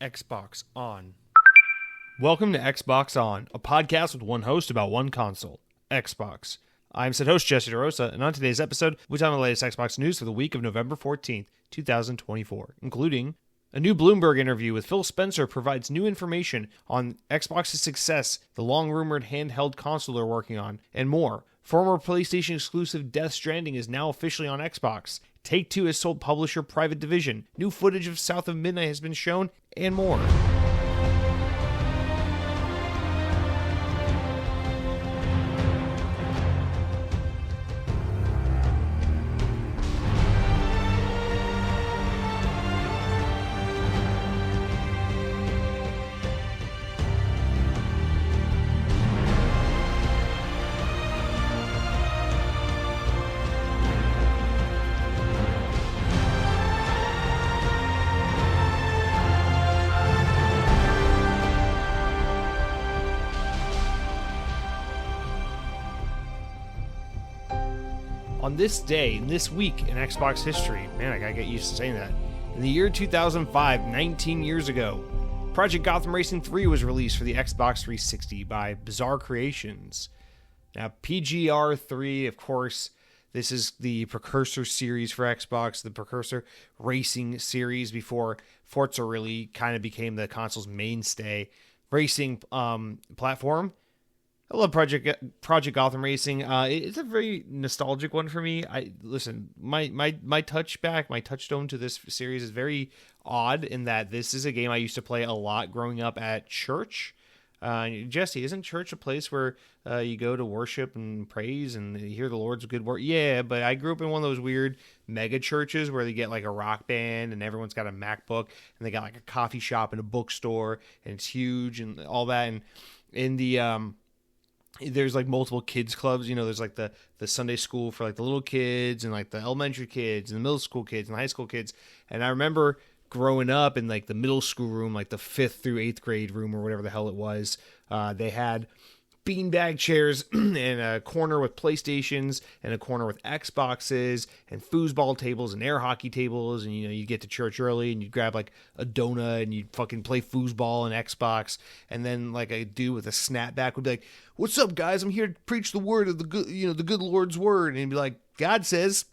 Xbox On. Welcome to Xbox On, a podcast with one host about one console, Xbox. I'm said host Jesse DeRosa, and on today's episode, we'll talk about the latest Xbox news for the week of November 14th, 2024, including a new Bloomberg interview with Phil Spencer provides new information on Xbox's success, the long-rumored handheld console they're working on, and more. Former PlayStation exclusive Death Stranding is now officially on Xbox. Take-Two has sold publisher Private Division. New footage of South of Midnight has been shown, and more. On this day, in this week in Xbox history, man, I gotta get used to saying that. In the year 2005, 19 years ago, Project Gotham Racing 3 was released for the Xbox 360 by Bizarre Creations. Now, PGR 3, of course, this is the precursor series for Xbox, the precursor racing series before Forza really kind of became the console's mainstay racing platform. I love Project Gotham Racing. It's a very nostalgic one for me. My touchstone to this series is very odd in that this is a game I used to play a lot growing up at church. Jesse, isn't church a place where you go to worship and praise and hear the Lord's good word? Yeah, but I grew up in one of those weird mega churches where they get like a rock band and everyone's got a MacBook and they got like a coffee shop and a bookstore and it's huge and all that. And in the there's like multiple kids clubs, there's like the Sunday school for like the little kids and like the elementary kids and the middle school kids and the high school kids. And I remember growing up in like the middle school room, like the 5th through 8th grade room or whatever the hell it was, they had beanbag chairs and a corner with PlayStations and a corner with Xboxes and foosball tables and air hockey tables. And, you'd get to church early and you'd grab like a donut and you'd fucking play foosball and Xbox. And then like a dude with a snapback would be like, "What's up, guys? I'm here to preach the word of the good, the good Lord's word." And he'd be like, "God says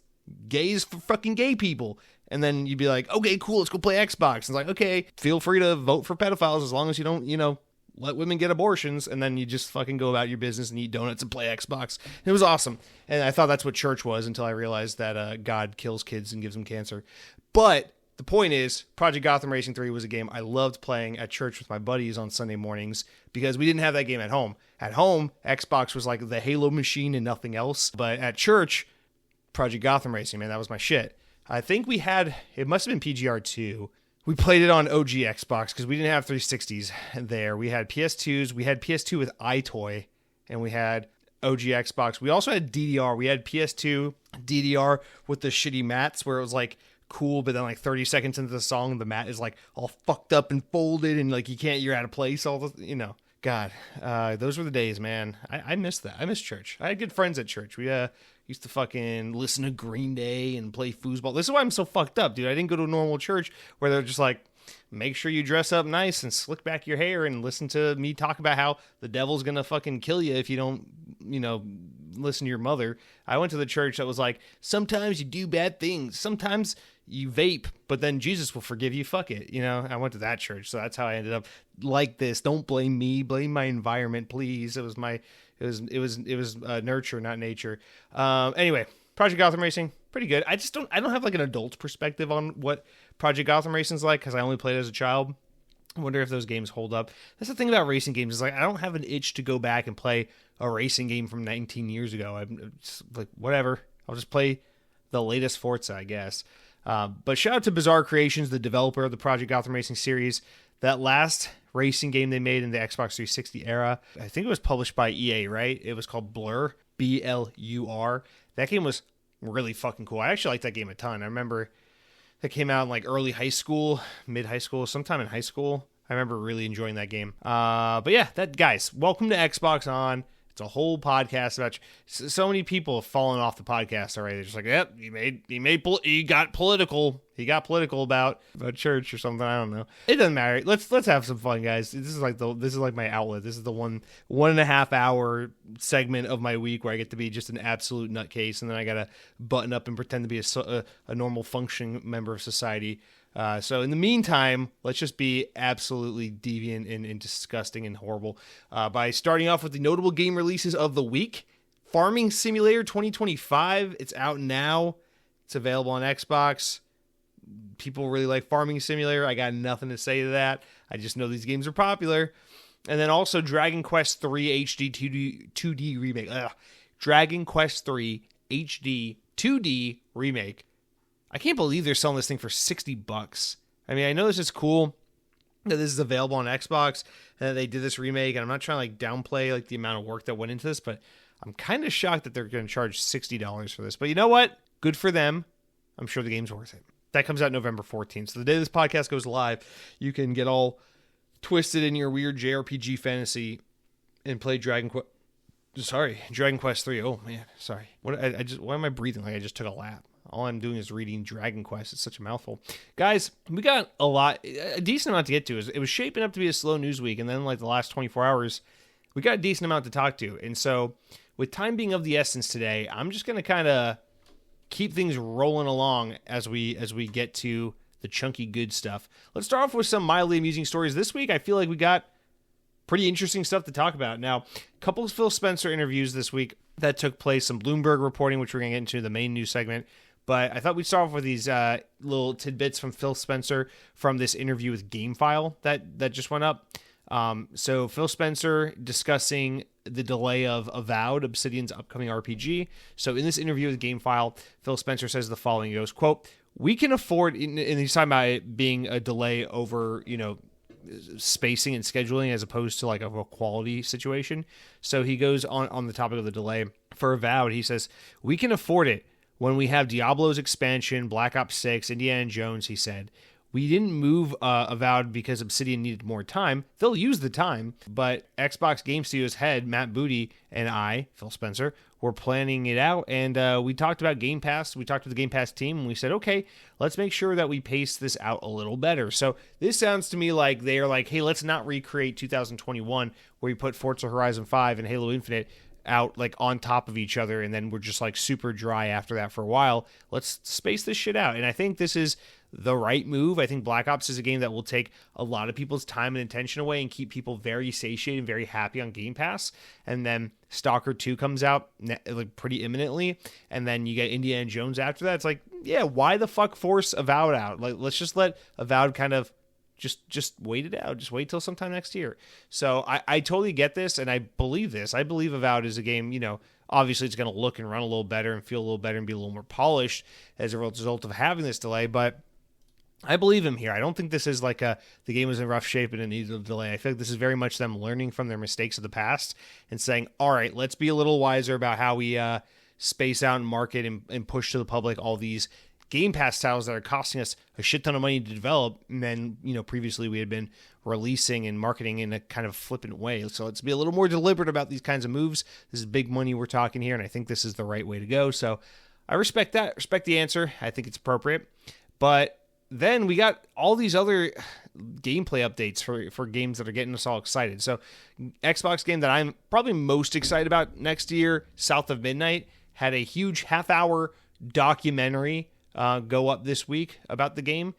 gays for fucking gay people." And then you'd be like, "Okay, cool. Let's go play Xbox." And it's like, "Okay, feel free to vote for pedophiles as long as you don't, let women get abortions." And then you just fucking go about your business and eat donuts and play Xbox. It was awesome. And I thought that's what church was until I realized that God kills kids and gives them cancer. But the point is, Project Gotham Racing 3 was a game I loved playing at church with my buddies on Sunday mornings because we didn't have that game at home. At home, Xbox was like the Halo machine and nothing else. But at church, Project Gotham Racing, man, that was my shit. I think it must have been PGR 2. We played it on OG Xbox because we didn't have 360s there. We had PS2s. We had PS2 with iToy, and we had OG Xbox. We also had DDR. We had PS2 DDR with the shitty mats where it was like cool, but then like 30 seconds into the song, the mat is like all fucked up and folded, and like you're out of place. God, those were the days, man. I miss that. I miss church. I had good friends at church. We used to fucking listen to Green Day and play foosball. This is why I'm so fucked up, dude. I didn't go to a normal church where they're just like, make sure you dress up nice and slick back your hair and listen to me talk about how the devil's gonna fucking kill you if you don't, listen to your mother. I went to the church that was like, sometimes you do bad things. Sometimes you vape, but then Jesus will forgive you. Fuck it. I went to that church. So that's how I ended up like this. Don't blame me. Blame my environment, please. It was nurture, not nature. Anyway, Project Gotham Racing, pretty good. I don't have like an adult perspective on what Project Gotham Racing's like because I only played as a child. I wonder if those games hold up. That's the thing about racing games is like I don't have an itch to go back and play a racing game from 19 years ago. I'm just like, whatever. I'll just play the latest Forza, I guess. But shout out to Bizarre Creations, the developer of the Project Gotham Racing series. That last racing game they made in the Xbox 360 era, I think it was published by EA, right? It was called Blur, BLUR. That game was really fucking cool. I actually liked that game a ton. I remember that came out in like early high school, mid-high school, sometime in high school. I remember really enjoying that game. But yeah, guys, welcome to Xbox On. It's a whole podcast about so many people have fallen off the podcast already. They're just like, yep, he got political. He got political about church or something. I don't know. It doesn't matter. Let's have some fun, guys. This is like my outlet. This is the 1.5 hour segment of my week where I get to be just an absolute nutcase, and then I gotta button up and pretend to be a normal functioning member of society. So in the meantime, let's just be absolutely deviant and disgusting and horrible by starting off with the notable game releases of the week. Farming Simulator 2025. It's out now. It's available on Xbox. People really like Farming Simulator. I got nothing to say to that. I just know these games are popular. And then also Dragon Quest III HD 2D remake. Dragon Quest III HD 2D remake. I can't believe they're selling this thing for $60. I mean, I know this is cool that this is available on Xbox and that they did this remake, and I'm not trying to like downplay like the amount of work that went into this, but I'm kind of shocked that they're going to charge $60 for this. But you know what? Good for them. I'm sure the game's worth it. That comes out November 14th. So the day this podcast goes live, you can get all twisted in your weird JRPG fantasy and play Dragon Quest 3. Oh man, sorry. Why am I breathing like I just took a lap? All I'm doing is reading Dragon Quest. It's such a mouthful. Guys, we got a decent amount to get to. It was shaping up to be a slow news week, and then like the last 24 hours, we got a decent amount to talk to. And so with time being of the essence today, I'm just going to kind of keep things rolling along as we get to the chunky good stuff. Let's start off with some mildly amusing stories. This week, I feel like we got pretty interesting stuff to talk about. Now, a couple of Phil Spencer interviews this week that took place, some Bloomberg reporting, which we're going to get into the main news segment. But I thought we'd start off with these little tidbits from Phil Spencer from this interview with GameFile that just went up. So Phil Spencer discussing the delay of Avowed, Obsidian's upcoming RPG. So in this interview with GameFile, Phil Spencer says the following. He goes, quote, "We can afford," and he's talking about it being a delay over, spacing and scheduling as opposed to like a quality situation. So he goes on the topic of the delay for Avowed. He says, "We can afford it. When we have Diablo's expansion, Black Ops 6, Indiana Jones," he said. "We didn't move Avowed because Obsidian needed more time. They'll use the time." But Xbox Game Studios head Matt Booty and I, Phil Spencer, were planning it out. And we talked about Game Pass. We talked to the Game Pass team, and we said, okay, let's make sure that we pace this out a little better. So this sounds to me like they are like, hey, let's not recreate 2021 where you put Forza Horizon 5 and Halo Infinite out like on top of each other, and then we're just like super dry after that for a while. Let's space this shit out. And I think this is the right move. I think Black Ops is a game that will take a lot of people's time and attention away and keep people very satiated and very happy on Game Pass. And then Stalker 2 comes out like pretty imminently, and then you get Indiana Jones after that. It's like, yeah, why the fuck force Avowed out? Like, let's just let Avowed kind of just wait it out. Just wait till sometime next year. So I totally get this, and I believe this. I believe Avowed is a game, obviously it's going to look and run a little better and feel a little better and be a little more polished as a result of having this delay, but I believe him here. I don't think this is like the game was in rough shape and it needed a delay. I feel like this is very much them learning from their mistakes of the past and saying, all right, let's be a little wiser about how we space out and market and push to the public all these Game Pass titles that are costing us a shit ton of money to develop, and then previously we had been releasing and marketing in a kind of flippant way. So let's be a little more deliberate about these kinds of moves. This is big money we're talking here, and I think this is the right way to go. So I respect that. Respect the answer. I think it's appropriate. But then we got all these other gameplay updates for games that are getting us all excited. So Xbox game that I'm probably most excited about next year, South of Midnight, had a huge half-hour documentary go up this week about the game.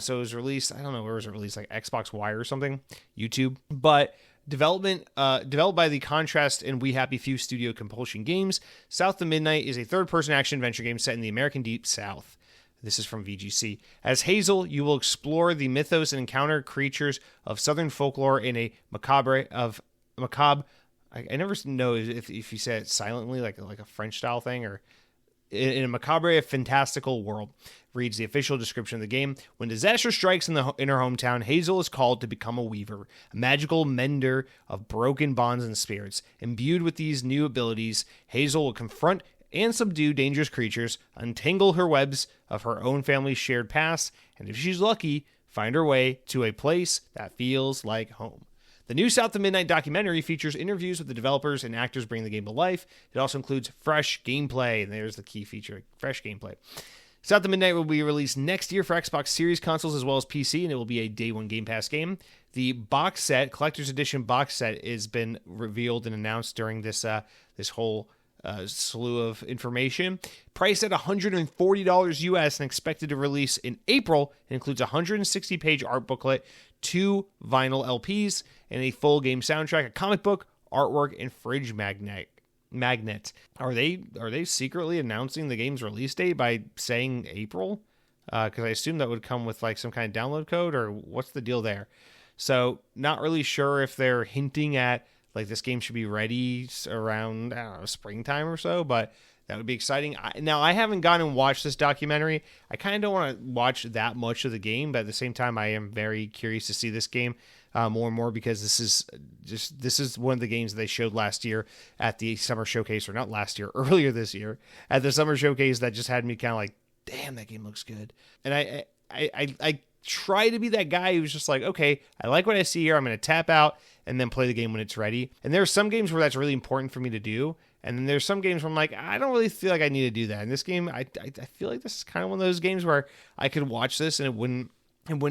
So it was released, I don't know, where was it released? Like Xbox Wire or something? YouTube. But developed by the Contrast and We Happy Few studio Compulsion Games, South of Midnight is a third-person action-adventure game set in the American Deep South. This is from VGC. As Hazel, you will explore the mythos and encounter creatures of Southern folklore in a macabre. I never know if you say it silently, like a French-style thing, or in a macabre, fantastical world, reads the official description of the game. When disaster strikes in her hometown, Hazel is called to become a weaver, a magical mender of broken bonds and spirits. Imbued with these new abilities, Hazel will confront and subdue dangerous creatures, untangle her webs of her own family's shared past, and if she's lucky, find her way to a place that feels like home. The new South of Midnight documentary features interviews with the developers and actors bringing the game to life. It also includes fresh gameplay, and there's the key feature, fresh gameplay. South of Midnight will be released next year for Xbox Series consoles as well as PC, and it will be a day one Game Pass game. The box set, collector's edition box set, has been revealed and announced during this whole slew of information. Priced at $140 US and expected to release in April. It includes a 160-page art booklet, 2 vinyl LPs, and a full game soundtrack, a comic book, artwork, and fridge magnet. Are they secretly announcing the game's release date by saying April? Because I assume that would come with like some kind of download code, or what's the deal there? So not really sure if they're hinting at like this game should be ready around, I don't know, springtime or so, but that would be exciting. Now, I haven't gone and watched this documentary. I kind of don't want to watch that much of the game, but at the same time, I am very curious to see this game more and more, because this is one of the games that they showed last year at the summer showcase, or not last year, earlier this year at the summer showcase, that just had me kind of like, damn, that game looks good. And I try to be that guy who's just like, okay, I like what I see here. I'm going to tap out and then play the game when it's ready. And there are some games where that's really important for me to do. And then there's some games where I'm like, I don't really feel like I need to do that. In this game, I feel like this is kind of one of those games where I could watch this and it wouldn't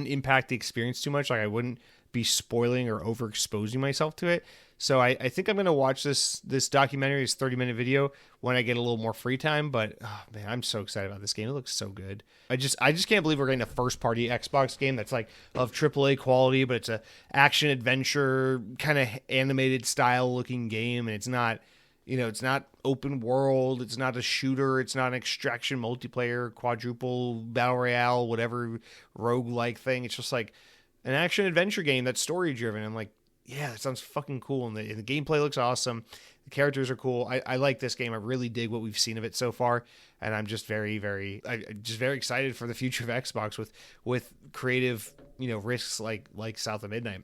impact the experience too much. Like I wouldn't be spoiling or overexposing myself to it. So I think I'm going to watch this documentary, this 30-minute video, when I get a little more free time. But, oh, man, I'm so excited about this game. It looks so good. I just can't believe we're getting a first-party Xbox game that's like of AAA quality, but it's a action-adventure, kind of animated style-looking game. And it's not, it's not open world. It's not a shooter. It's not an extraction multiplayer, quadruple, battle royale, whatever roguelike thing. It's just like an action-adventure game that's story-driven. I'm like, yeah, that sounds fucking cool, and the gameplay looks awesome. The characters are cool. I like this game. I really dig what we've seen of it so far, and I'm just very, very excited for the future of Xbox with creative, risks like South of Midnight.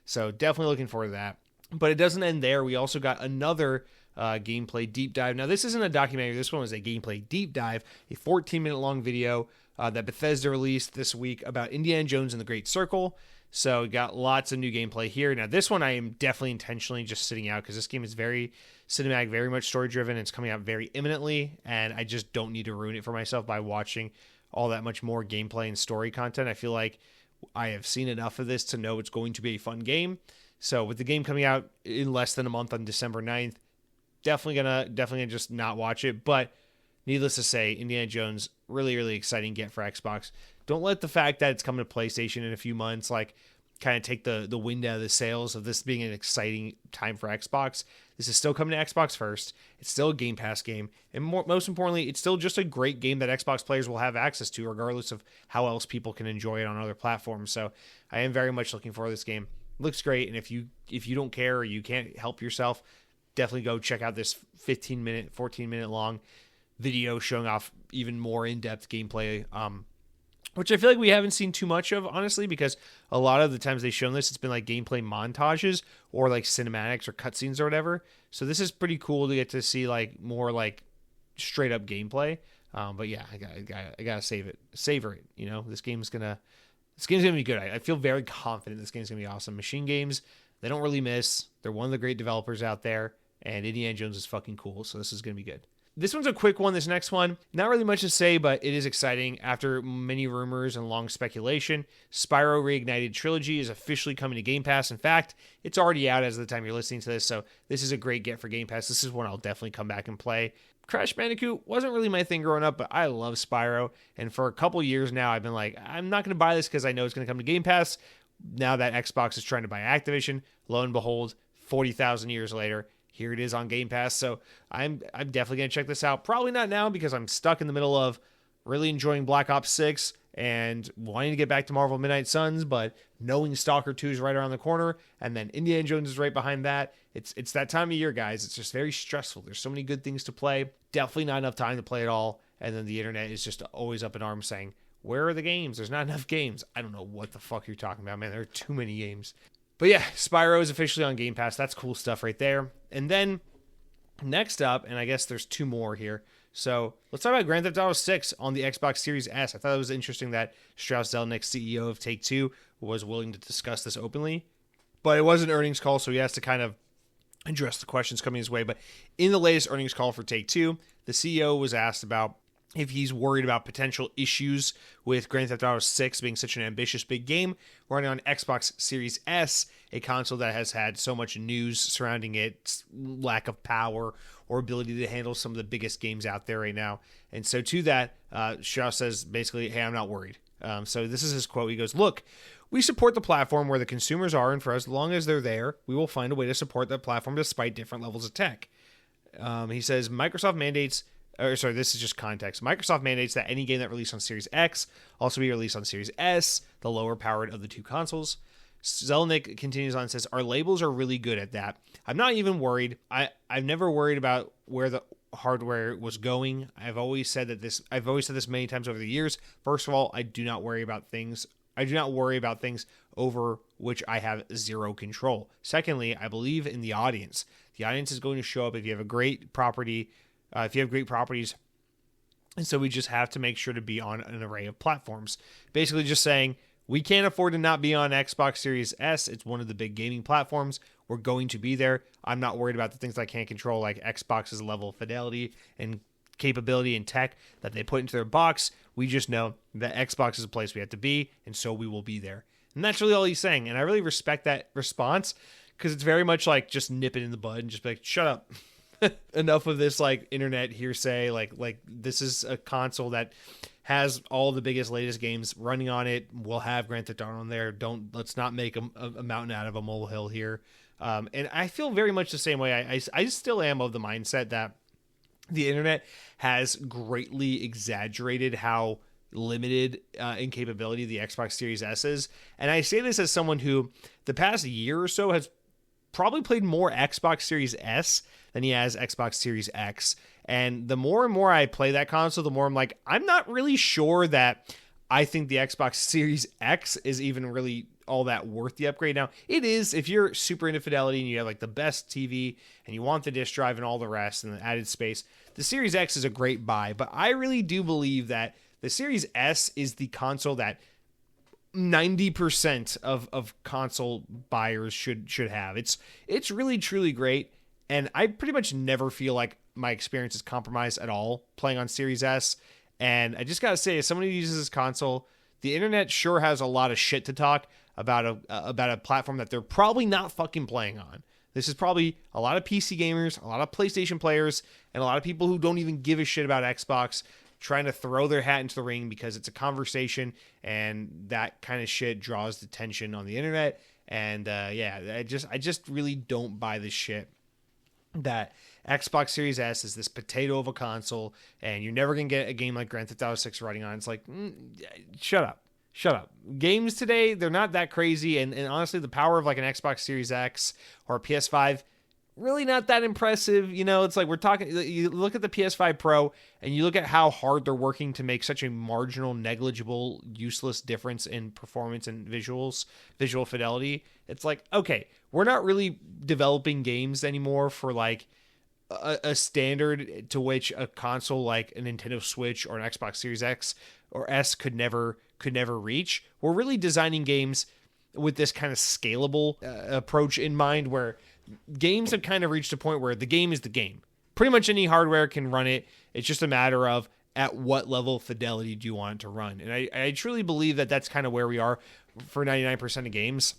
So definitely looking forward to that. But it doesn't end there. We also got another gameplay deep dive. Now, this isn't a documentary. This one was a gameplay deep dive, a 14-minute long video that Bethesda released this week about Indiana Jones and the Great Circle. So we got lots of new gameplay here. Now, this one I am definitely intentionally just sitting out because this game is very cinematic, very much story-driven. It's coming out very imminently, and I just don't need to ruin it for myself by watching all that much more gameplay and story content. I feel like I have seen enough of this to know it's going to be a fun game. So with the game coming out in less than a month on December 9th, definitely gonna just not watch it. But needless to say, Indiana Jones, really, really exciting get for Xbox. Don't let the fact that it's coming to PlayStation in a few months, like, kind of take the wind out of the sails of this being an exciting time for Xbox. This is still coming to Xbox first. It's still a Game Pass game. And most importantly, it's still just a great game that Xbox players will have access to, regardless of how else people can enjoy it on other platforms. So I am very much looking forward to this game. It looks great. And if you don't care or you can't help yourself, definitely go check out this 14-minute long video showing off even more in-depth gameplay, which I feel like we haven't seen too much of, honestly, because a lot of the times they've shown this, it's been like gameplay montages or like cinematics or cutscenes or whatever. So this is pretty cool to get to see like more like straight up gameplay. But yeah, I gotta savor it. This game's gonna be good. I feel very confident this game's gonna be awesome. Machine Games, they don't really miss. They're one of the great developers out there, and Indiana Jones is fucking cool. So this is gonna be good. This one's a quick one, this next one. Not really much to say, but it is exciting. After many rumors and long speculation, Spyro Reignited Trilogy is officially coming to Game Pass. In fact, it's already out as of the time you're listening to this, so this is a great get for Game Pass. This is one I'll definitely come back and play. Crash Bandicoot wasn't really my thing growing up, but I love Spyro, and for a couple years now, I've been like, I'm not going to buy this because I know it's going to come to Game Pass. Now that Xbox is trying to buy Activision, lo and behold, 40,000 years later, here it is on Game Pass. So I'm definitely going to check this out. Probably not now because I'm stuck in the middle of really enjoying Black Ops 6 and wanting to get back to Marvel Midnight Suns, but knowing Stalker 2 is right around the corner, and then Indiana Jones is right behind that. It's that time of year, guys. It's just very stressful. There's so many good things to play. Definitely not enough time to play it all. And then the internet is just always up in arms saying, where are the games? There's not enough games. I don't know what the fuck you're talking about, man. There are too many games. But yeah, Spyro is officially on Game Pass. That's cool stuff right there. And then next up, and I guess there's two more here. So let's talk about Grand Theft Auto 6 on the Xbox Series S. I thought it was interesting that Strauss Zelnick, CEO of Take-Two, was willing to discuss this openly. But it was an earnings call, so he has to kind of address the questions coming his way. But in the latest earnings call for Take-Two, the CEO was asked about if he's worried about potential issues with Grand Theft Auto 6 being such an ambitious big game running on Xbox Series S, a console that has had so much news surrounding its lack of power or ability to handle some of the biggest games out there right now. And so to that, Shaw says basically, hey, I'm not worried. So this is his quote. He goes, look, we support the platform where the consumers are, and for as long as they're there, we will find a way to support that platform despite different levels of tech. He says Microsoft mandates, this is just context. Microsoft mandates that any game that released on Series X also be released on Series S, the lower powered of the two consoles. Zelnick continues on and says, our labels are really good at that. I'm not even worried. I've never worried about where the hardware was going. I've always said this many times over the years. First of all, I do not worry about things over which I have zero control. Secondly, I believe in the audience. The audience is going to show up if you have a great property, if you have great properties. And so we just have to make sure to be on an array of platforms. Basically just saying, we can't afford to not be on Xbox Series S. It's one of the big gaming platforms. We're going to be there. I'm not worried about the things I can't control, like Xbox's level of fidelity and capability and tech that they put into their box. We just know that Xbox is a place we have to be, and so we will be there. And that's really all he's saying. And I really respect that response, because it's very much like just nip it in the bud and just be like, shut up. Enough of this like internet hearsay. Like this is a console that has all the biggest, latest games running on it. We'll have Grand Theft Auto on there. Let's not make a mountain out of a molehill here. And I feel very much the same way. I still am of the mindset that the internet has greatly exaggerated how limited in capability the Xbox Series S is. And I say this as someone who the past year or so has probably played more Xbox Series S than he has Xbox Series X. And the more and more I play that console, the more I'm like, I'm not really sure that I think the Xbox Series X is even really all that worth the upgrade. Now, it is if you're super into fidelity and you have like the best TV and you want the disk drive and all the rest and the added space, the Series X is a great buy. But I really do believe that the Series S is the console that 90% of console buyers should have. It's really, truly great. And I pretty much never feel like my experience is compromised at all playing on Series S. And I just got to say, as someone who uses this console, the internet sure has a lot of shit to talk about a platform that they're probably not fucking playing on. This is probably a lot of PC gamers, a lot of PlayStation players, and a lot of people who don't even give a shit about Xbox trying to throw their hat into the ring because it's a conversation, and that kind of shit draws attention on the internet. And I just really don't buy this shit that Xbox Series S is this potato of a console, and you're never going to get a game like Grand Theft Auto 6 running on. It's like, shut up. Games today, they're not that crazy, and honestly, the power of like an Xbox Series X or a PS5, really not that impressive. You know, it's like you look at the PS5 Pro, and you look at how hard they're working to make such a marginal, negligible, useless difference in performance and visual fidelity. It's like, okay, we're not really developing games anymore for like a standard to which a console like a Nintendo Switch or an Xbox Series X or S could never reach. We're really designing games with this kind of scalable approach in mind, where games have kind of reached a point where the game is the game. Pretty much any hardware can run it. It's just a matter of at what level of fidelity do you want it to run. And I truly believe that that's kind of where we are for 99% of games.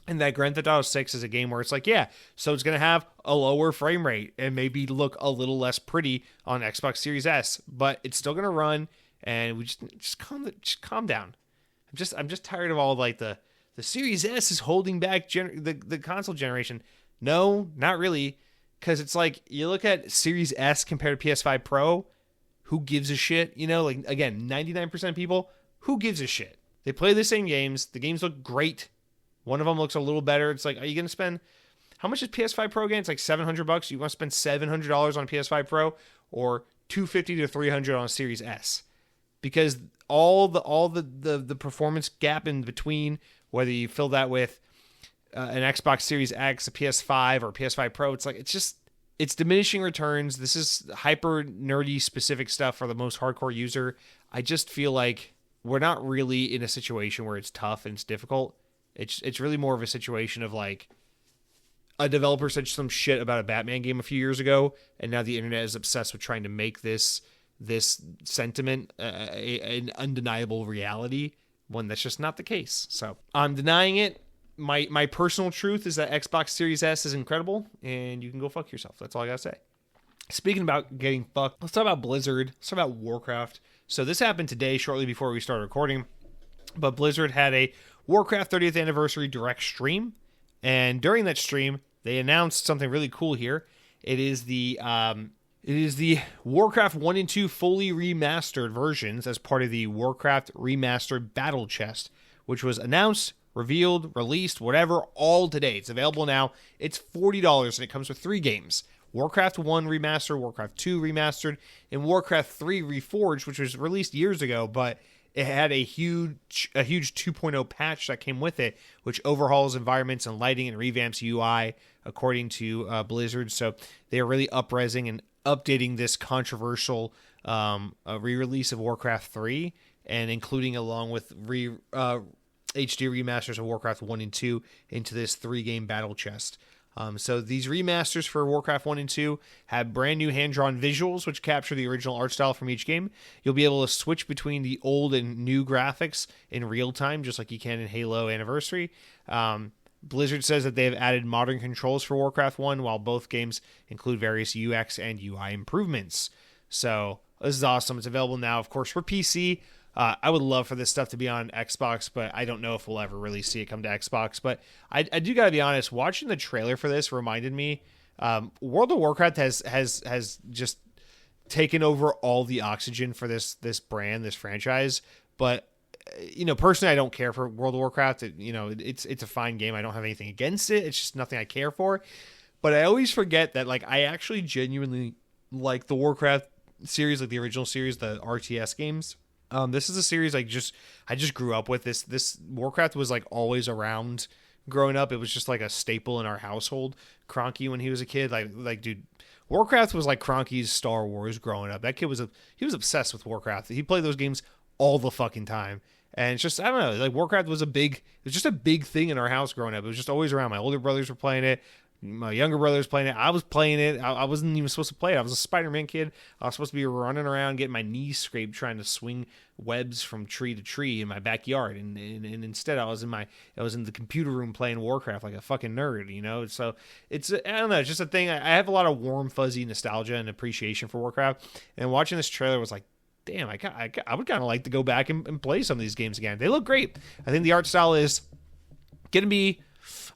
And that Grand Theft Auto 6 is a game where it's like, yeah, so it's going to have a lower frame rate and maybe look a little less pretty on Xbox Series S, but it's still going to run, and we just calm down. I'm just tired of all like the Series S is holding back the console generation. No, not really, because it's like you look at Series S compared to PS5 Pro, who gives a shit? You know, like again, 99% of people, who gives a shit? They play the same games. The games look great. One of them looks a little better. It's like, are you going to spend, how much is PS5 Pro again? It's like $700. You want to spend $700 on a PS5 Pro or $250 to $300 on a Series S? Because all the performance gap in between, whether you fill that with an Xbox Series X, a PS5 or a PS5 Pro, it's like, it's diminishing returns. This is hyper nerdy specific stuff for the most hardcore user. I just feel like we're not really in a situation where it's tough and it's difficult. It's really more of a situation of like a developer said some shit about a Batman game a few years ago, and now the internet is obsessed with trying to make this sentiment an undeniable reality, when that's just not the case. So I'm denying it. My personal truth is that Xbox Series S is incredible, and you can go fuck yourself. That's all I gotta say. Speaking about getting fucked, let's talk about Blizzard. Let's talk about Warcraft. So this happened today, shortly before we started recording, but Blizzard had a Warcraft 30th anniversary direct stream, and during that stream, they announced something really cool here. It is the Warcraft 1 and 2 fully remastered versions as part of the Warcraft Remastered Battle Chest, which was announced, revealed, released, whatever, all today. It's available now. It's $40, and it comes with 3 games. Warcraft 1 Remastered, Warcraft 2 Remastered, and Warcraft 3 Reforged, which was released years ago, but it had a huge 2.0 patch that came with it, which overhauls environments and lighting and revamps UI, according to Blizzard. So they are really up-resing and updating this controversial re-release of Warcraft 3, and including along with HD remasters of Warcraft 1 and 2 into this 3-game battle chest. So these remasters for Warcraft 1 and 2 have brand new hand-drawn visuals, which capture the original art style from each game. You'll be able to switch between the old and new graphics in real time, just like you can in Halo Anniversary. Blizzard says that they have added modern controls for Warcraft 1, while both games include various UX and UI improvements. So this is awesome. It's available now, of course, for PC. I would love for this stuff to be on Xbox, but I don't know if we'll ever really see it come to Xbox. But I do got to be honest, watching the trailer for this reminded me, World of Warcraft has just taken over all the oxygen for this brand, this franchise. But personally, I don't care for World of Warcraft. It's a fine game. I don't have anything against it. It's just nothing I care for. But I always forget that I actually genuinely like the Warcraft series, like the original series, the RTS games. This is a series I just grew up with. This Warcraft was always around growing up. It was just a staple in our household. Cronky, when he was a kid, dude, Warcraft was like Cronky's Star Wars growing up. That kid was obsessed with Warcraft. He played those games all the fucking time. And it's just, I don't know, Warcraft was just a big thing in our house growing up. It was just always around. My older brothers were playing it. My younger brother's playing it. I was playing it. I wasn't even supposed to play it. I was a Spider-Man kid. I was supposed to be running around, getting my knees scraped, trying to swing webs from tree to tree in my backyard. And instead, I was in the computer room playing Warcraft like a fucking nerd. So it's, I don't know, it's just a thing. I have a lot of warm, fuzzy nostalgia and appreciation for Warcraft. And watching this trailer was like, damn, I would kind of like to go back and play some of these games again. They look great. I think the art style is going to be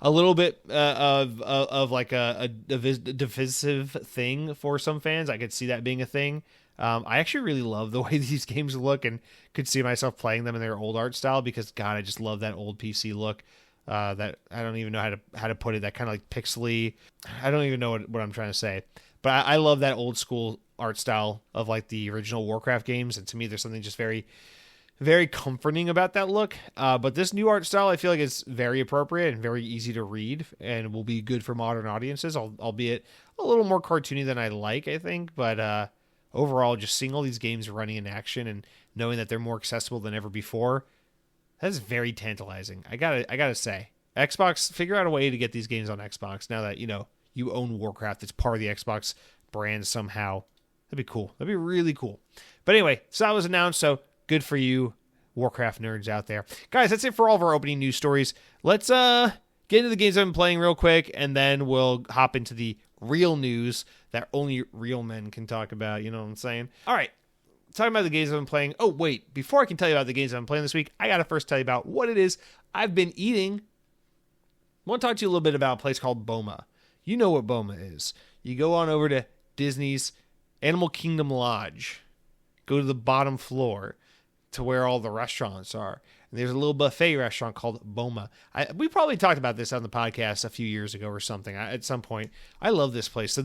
a little bit of a divisive thing for some fans. I could see that being a thing. I actually really love the way these games look, and could see myself playing them in their old art style, because God, I just love that old PC look. That I don't even know how to put it. That kind of pixely. I don't even know what I'm trying to say, but I love that old school art style of the original Warcraft games. And to me, there's something just very, very comforting about that look. But this new art style, I feel like is very appropriate and very easy to read, and will be good for modern audiences, albeit a little more cartoony than I like, I think. But overall, just seeing all these games running in action and knowing that they're more accessible than ever before, that is very tantalizing. I gotta say, Xbox, figure out a way to get these games on Xbox now that you own Warcraft. It's part of the Xbox brand somehow. That'd be cool. That'd be really cool. But anyway, so that was announced, so good for you Warcraft nerds out there. Guys, that's it for all of our opening news stories. Let's get into the games I've been playing real quick, and then we'll hop into the real news that only real men can talk about. You know what I'm saying? All right. Talking about the games I've been playing. Oh, wait. Before I can tell you about the games I've been playing this week, I got to first tell you about what it is I've been eating. I want to talk to you a little bit about a place called BOMA. You know what BOMA is. You go on over to Disney's Animal Kingdom Lodge. Go to the bottom floor to where all the restaurants are. And there's a little buffet restaurant called BOMA. We probably talked about this on the podcast a few years ago or something at some point. I love this place. So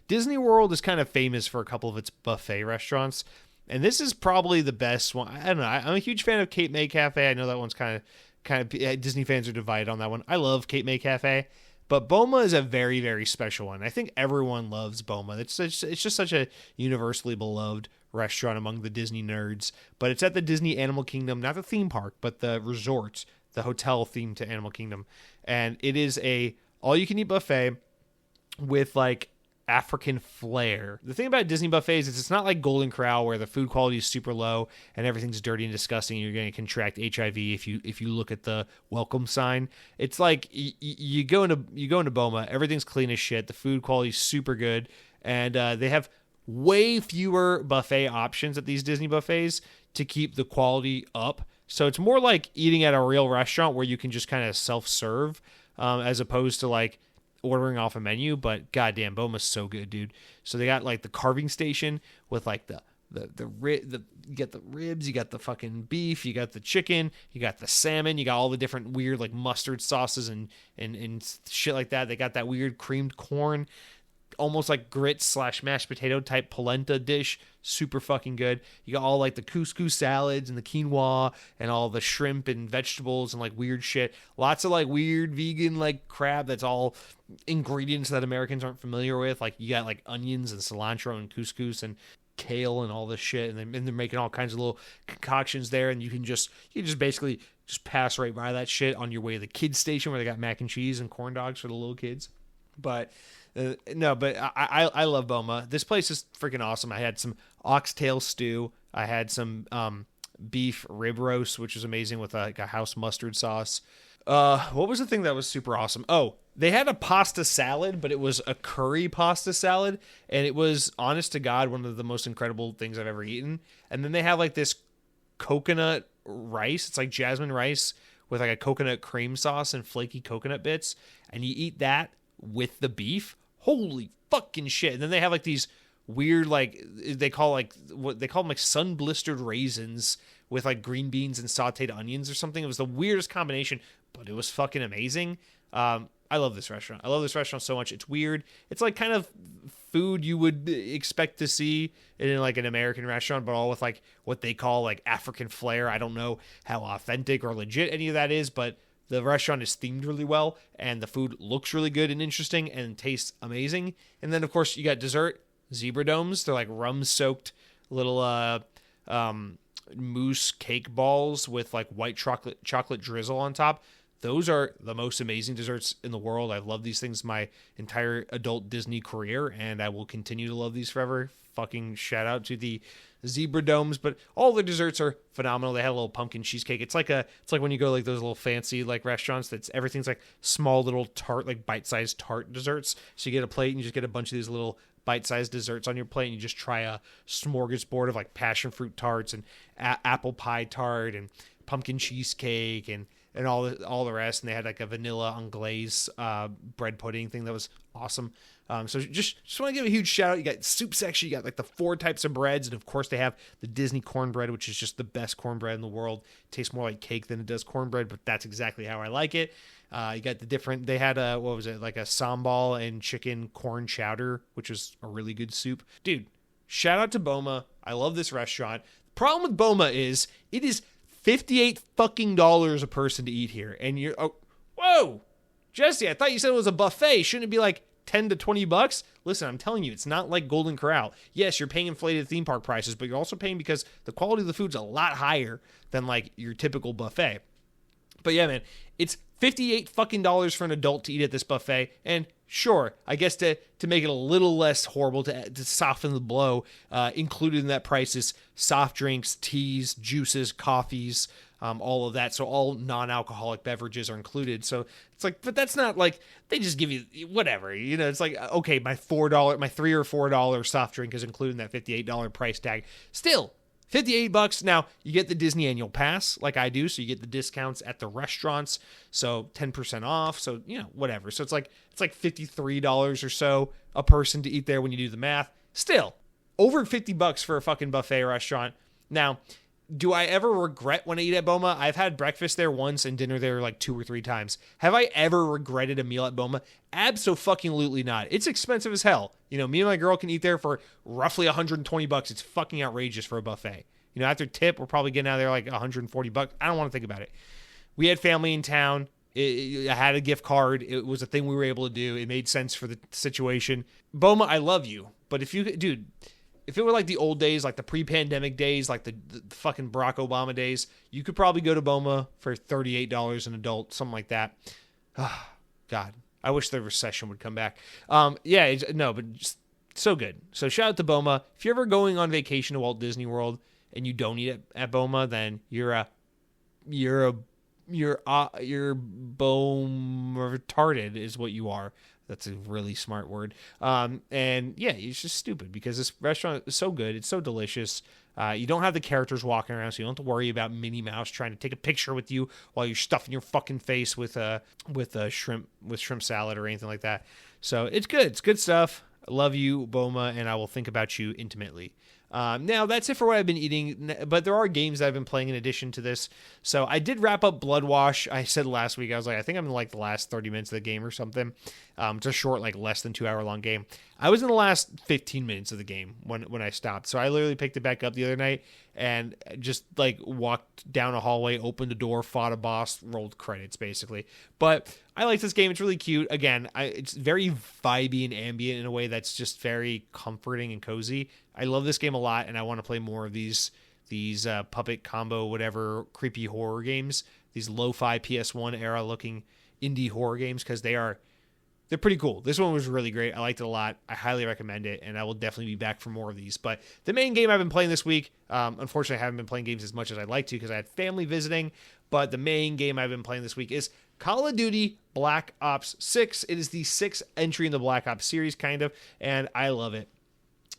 Disney World is kind of famous for a couple of its buffet restaurants. And this is probably the best one. I don't know. I'm a huge fan of Cape May Cafe. I know that one's kind of Disney fans are divided on that one. I love Cape May Cafe. But BOMA is a very, very special one. I think everyone loves BOMA. It's just such a universally beloved restaurant among the Disney nerds. But it's at the Disney Animal Kingdom, not the theme park, but the resort the hotel themed to Animal Kingdom. And it is a all-you-can-eat buffet with, like, African flair. The thing about Disney buffets is it's not like Golden Corral where the food quality is super low and everything's dirty and disgusting and you're going to contract HIV if you look at the welcome sign. It's like you go into BOMA, everything's clean as shit, the food quality is super good, and they have way fewer buffet options at these Disney buffets to keep the quality up. So it's more like eating at a real restaurant where you can just kind of self-serve as opposed to like ordering off a menu. But goddamn, BOMA's so good, dude. So they got like the carving station with like you get the ribs, you got the fucking beef, you got the chicken, you got the salmon, you got all the different weird like mustard sauces and shit like that. They got that weird creamed corn, almost like grits / mashed potato type polenta dish. Super fucking good. You got all like the couscous salads and the quinoa and all the shrimp and vegetables and like weird shit. Lots of like weird vegan like crab that's all ingredients that Americans aren't familiar with. Like you got like onions and cilantro and couscous and kale and all this shit, and they're making all kinds of little concoctions there, and you just basically just pass right by that shit on your way to the kids station where they got mac and cheese and corn dogs for the little kids. But I love BOMA. This place is freaking awesome. I had some oxtail stew. I had some beef rib roast, which was amazing with like a house mustard sauce. What was the thing that was super awesome? Oh, they had a pasta salad, but it was a curry pasta salad, and it was, honest to God, one of the most incredible things I've ever eaten. And then they have like this coconut rice. It's like jasmine rice with like a coconut cream sauce and flaky coconut bits, and you eat that with the beef. Holy fucking shit. And then they have like these weird, like they call them like sun blistered raisins with like green beans and sauteed onions or something. It was the weirdest combination, but it was fucking amazing. I love this restaurant. I love this restaurant so much. It's weird. It's like kind of food you would expect to see in like an American restaurant, but all with like what they call like African flair. I don't know how authentic or legit any of that is, but the restaurant is themed really well, and the food looks really good and interesting and tastes amazing. And then, of course, you got dessert, zebra domes. They're like rum-soaked little mousse cake balls with like white chocolate drizzle on top. Those are the most amazing desserts in the world. I've loved these things my entire adult Disney career, and I will continue to love these forever. Fucking shout out to the zebra domes, but all the desserts are phenomenal. They had a little pumpkin cheesecake. It's like when you go like those little fancy like restaurants that's everything's like small little tart, like bite-sized tart desserts. So you get a plate and you just get a bunch of these little bite-sized desserts on your plate, and you just try a smorgasbord of like passion fruit tarts and apple pie tart and pumpkin cheesecake and all the rest. And they had like a vanilla anglaise bread pudding thing that was awesome. So just want to give a huge shout out. You got soup section, you got like the 4 types of breads, and of course they have the Disney cornbread, which is just the best cornbread in the world. It tastes more like cake than it does cornbread, but that's exactly how I like it. You got the different, they had like a sambal and chicken corn chowder, which was a really good soup. Dude, shout out to BOMA. I love this restaurant. The problem with BOMA is it is $58 fucking a person to eat here. And you're, whoa, Jesse, I thought you said it was a buffet. Shouldn't it be like $10 to $20? Listen, I'm telling you, it's not like Golden Corral. Yes, you're paying inflated theme park prices, but you're also paying because the quality of the food's a lot higher than like your typical buffet. But yeah, man, it's $58 fucking for an adult to eat at this buffet. And sure, I guess to make it a little less horrible, to soften the blow, included in that price is soft drinks, teas, juices, coffees, all of that. So all non-alcoholic beverages are included. So it's like, but that's not like, they just give you whatever, you know, it's like, okay, my $3 or $4 soft drink is included in that $58 price tag. Still, $58. Now, you get the Disney annual pass like I do, so you get the discounts at the restaurants, so 10% off, so, you know, whatever. So it's like $53 or so a person to eat there when you do the math. Still, over $50 for a fucking buffet restaurant. Now, do I ever regret when I eat at BOMA? I've had breakfast there once and dinner there like 2 or 3 times. Have I ever regretted a meal at BOMA? Abso-fucking-lutely not. It's expensive as hell. You know, me and my girl can eat there for roughly $120. It's fucking outrageous for a buffet. You know, after tip, we're probably getting out of there like $140. I don't want to think about it. We had family in town. I had a gift card. It was a thing we were able to do. It made sense for the situation. BOMA, I love you. But if you, dude, if it were like the old days, like the pre-pandemic days, like the fucking Barack Obama days, you could probably go to BOMA for $38 an adult, something like that. Oh, God, I wish the recession would come back. But just so good. So shout out to BOMA. If you're ever going on vacation to Walt Disney World and you don't eat at BOMA, then you're BOMA retarded is what you are. That's a really smart word. And yeah, it's just stupid because this restaurant is so good. It's so delicious. You don't have the characters walking around, so you don't have to worry about Minnie Mouse trying to take a picture with you while you're stuffing your fucking face with shrimp salad or anything like that. So it's good. It's good stuff. I love you, BOMA, and I will think about you intimately. Now, that's it for what I've been eating, but there are games that I've been playing in addition to this. So I did wrap up Bloodwash. I said last week, I was like, I think I'm in like the last 30 minutes of the game or something. It's a short, like less than 2 hour long game. I was in the last 15 minutes of the game when I stopped. So I literally picked it back up the other night and just like walked down a hallway, opened a door, fought a boss, rolled credits basically. But I like this game. It's really cute. Again, it's very vibey and ambient in a way that's just very comforting and cozy. I love this game a lot, and I want to play more of these puppet combo, whatever, creepy horror games, these lo-fi PS1 era looking indie horror games, because they're pretty cool. This one was really great. I liked it a lot. I highly recommend it, and I will definitely be back for more of these. But the main game I've been playing this week, unfortunately, I haven't been playing games as much as I'd like to because I had family visiting, but the main game I've been playing this week is Call of Duty Black Ops 6. It is the 6th entry in the Black Ops series, kind of, and I love it.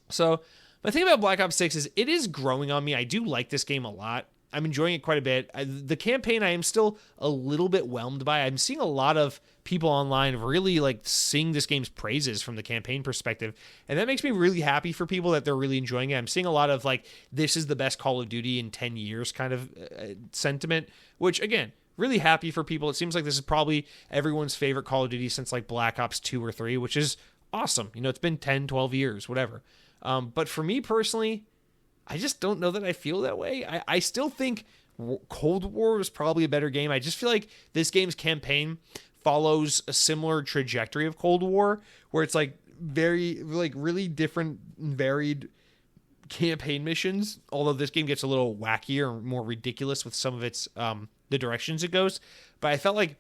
So the thing about Black Ops 6 is it is growing on me. I do like this game a lot. I'm enjoying it quite a bit. The campaign I am still a little bit whelmed by. I'm seeing a lot of people online really like sing this game's praises from the campaign perspective, and that makes me really happy for people that they're really enjoying it. I'm seeing a lot of like, this is the best Call of Duty in 10 years kind of sentiment, which again, really happy for people. It seems like this is probably everyone's favorite Call of Duty since like Black Ops 2 or 3, which is awesome. You know, it's been 10, 12 years, whatever. But for me personally, I just don't know that I feel that way. I still think Cold War was probably a better game. I just feel like this game's campaign follows a similar trajectory of Cold War, where it's like very, like really different and varied campaign missions. Although this game gets a little wackier and more ridiculous with some of its the directions it goes. But I felt like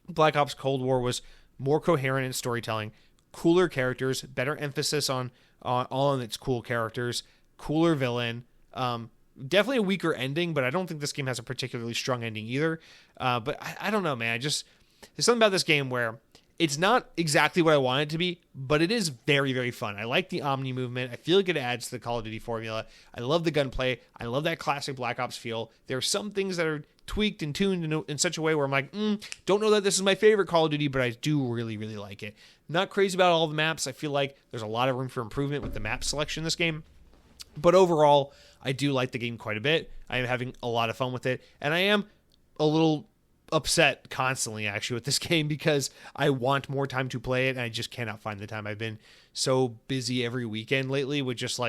Black Ops Cold War was more coherent in storytelling, cooler characters, better emphasis on its cool characters, cooler villain, definitely a weaker ending, but I don't think this game has a particularly strong ending either. But I don't know, man. There's something about this game where it's not exactly what I want it to be, but it is very, very fun. I like the Omni movement. I feel like it adds to the Call of Duty formula. I love the gunplay. I love that classic Black Ops feel. There are some things that are tweaked and tuned in such a way where I'm like, don't know that this is my favorite Call of Duty, but I do really, really like it. Not crazy about all the maps. I feel like there's a lot of room for improvement with the map selection in this game. But overall, I do like the game quite a bit. I am having a lot of fun with it. And I am a little upset constantly, actually, with this game because I want more time to play it, and I just cannot find the time. I've been so busy every weekend lately with just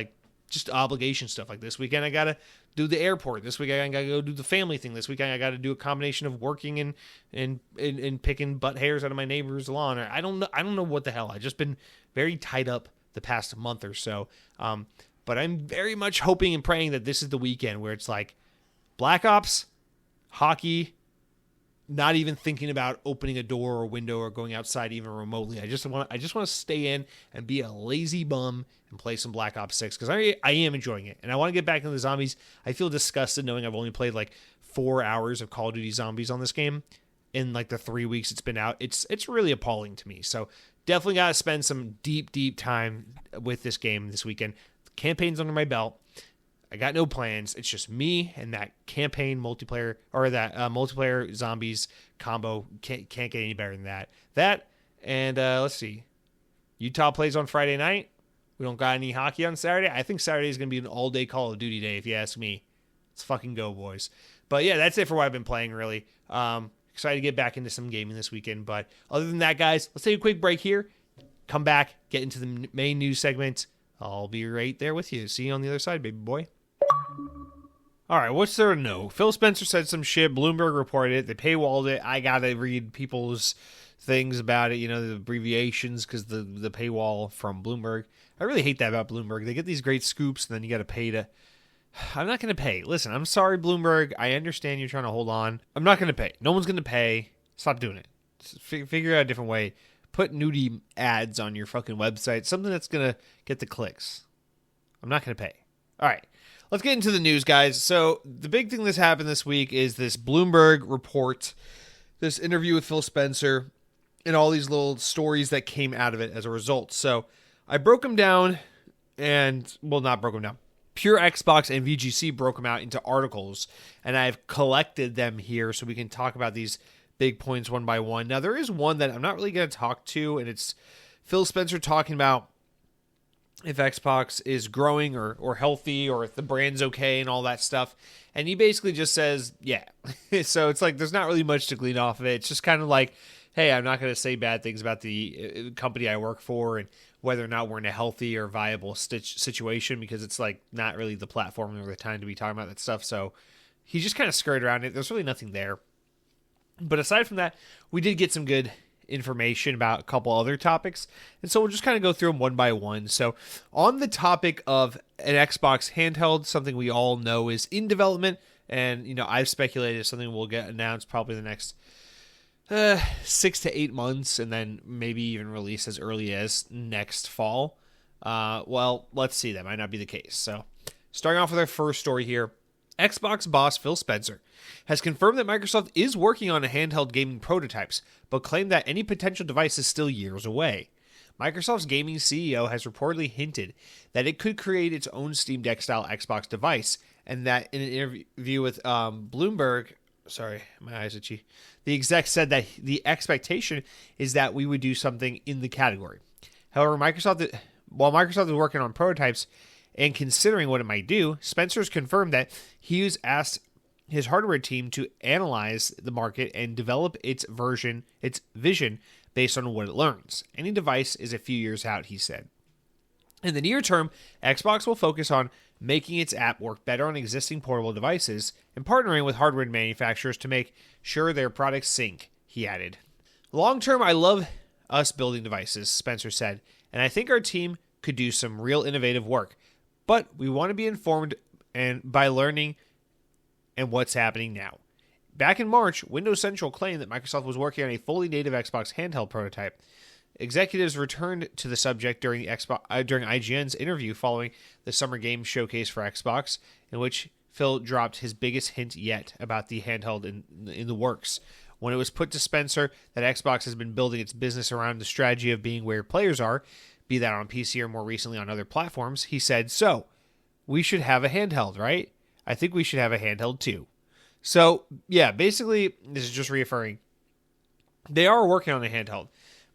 obligation stuff. Like this weekend, I got to do the airport. This weekend, I got to go do the family thing. This weekend, I got to do a combination of working and picking butt hairs out of my neighbor's lawn. I don't know what the hell. I've just been very tied up the past month or so. But I'm very much hoping and praying that this is the weekend where it's like Black Ops, hockey, not even thinking about opening a door or window or going outside even remotely. I just want to stay in and be a lazy bum and play some Black Ops 6 because I am enjoying it. And I want to get back into the zombies. I feel disgusted knowing I've only played like 4 hours of Call of Duty Zombies on this game in like the 3 weeks it's been out. It's really appalling to me. So definitely got to spend some deep, deep time with this game this weekend. Campaign's under my belt. I got no plans. It's just me and that campaign multiplayer or that multiplayer zombies combo. Can't get any better than that. That and let's see. Utah plays on Friday night. We don't got any hockey on Saturday. I think Saturday is going to be an all-day Call of Duty day if you ask me. Let's fucking go, boys. But yeah, that's it for what I've been playing, really. Excited to get back into some gaming this weekend. But other than that, guys, let's take a quick break here. Come back, get into the main news segment. I'll be right there with you. See you on the other side, baby boy. All right, what's there to know? Phil Spencer said some shit. Bloomberg reported it. They paywalled it. I got to read people's things about it, the abbreviations because the paywall from Bloomberg. I really hate that about Bloomberg. They get these great scoops and then you got to pay to... I'm not going to pay. Listen, I'm sorry, Bloomberg. I understand you're trying to hold on. I'm not going to pay. No one's going to pay. Stop doing it. Just figure out a different way. Put nudie ads on your fucking website. Something that's going to get the clicks. I'm not going to pay. All right. Let's get into the news, guys. So the big thing that's happened this week is this Bloomberg report, this interview with Phil Spencer, and all these little stories that came out of it as a result. So I broke them down not broke them down. Pure Xbox and VGC broke them out into articles, and I've collected them here so we can talk about these big points one by one. Now, there is one that I'm not really going to talk to, and it's Phil Spencer talking about if Xbox is growing or healthy or if the brand's okay and all that stuff. And he basically just says, yeah. So it's like there's not really much to glean off of it. It's just kind of like, hey, I'm not going to say bad things about the company I work for and whether or not we're in a healthy or viable situation, because it's like not really the platform or the time to be talking about that stuff. So he just kind of skirted around it. There's really nothing there. But aside from that, we did get some good information about a couple other topics. And so we'll just kind of go through them one by one. So on the topic of an Xbox handheld, something we all know is in development. And, I've speculated something will get announced probably the next 6 to 8 months, and then maybe even release as early as next fall. Well, let's see. That might not be the case. So starting off with our first story here, Xbox boss Phil Spencer has confirmed that Microsoft is working on a handheld gaming prototypes, but claimed that any potential device is still years away. Microsoft's gaming CEO has reportedly hinted that it could create its own Steam Deck-style Xbox device, and that in an interview with Bloomberg, sorry, my eyes itchy, the exec said that the expectation is that we would do something in the category. However, while Microsoft is working on prototypes and considering what it might do, Spencer's confirmed that he has asked his hardware team to analyze the market and develop its vision based on what it learns. Any device is a few years out, he said. In the near term, Xbox will focus on making its app work better on existing portable devices and partnering with hardware manufacturers to make sure their products sync, he added. Long term, I love us building devices, Spencer said, and I think our team could do some real innovative work. But we want to be informed and by learning and what's happening now. Back in March, Windows Central claimed that Microsoft was working on a fully native Xbox handheld prototype. Executives returned to the subject during IGN's interview following the Summer Games Showcase for Xbox, in which Phil dropped his biggest hint yet about the handheld in the works. When it was put to Spencer that Xbox has been building its business around the strategy of being where players are, be that on PC or more recently on other platforms, he said, so, we should have a handheld, right? I think we should have a handheld too. So, yeah, basically, this is just reaffirming. They are working on a handheld.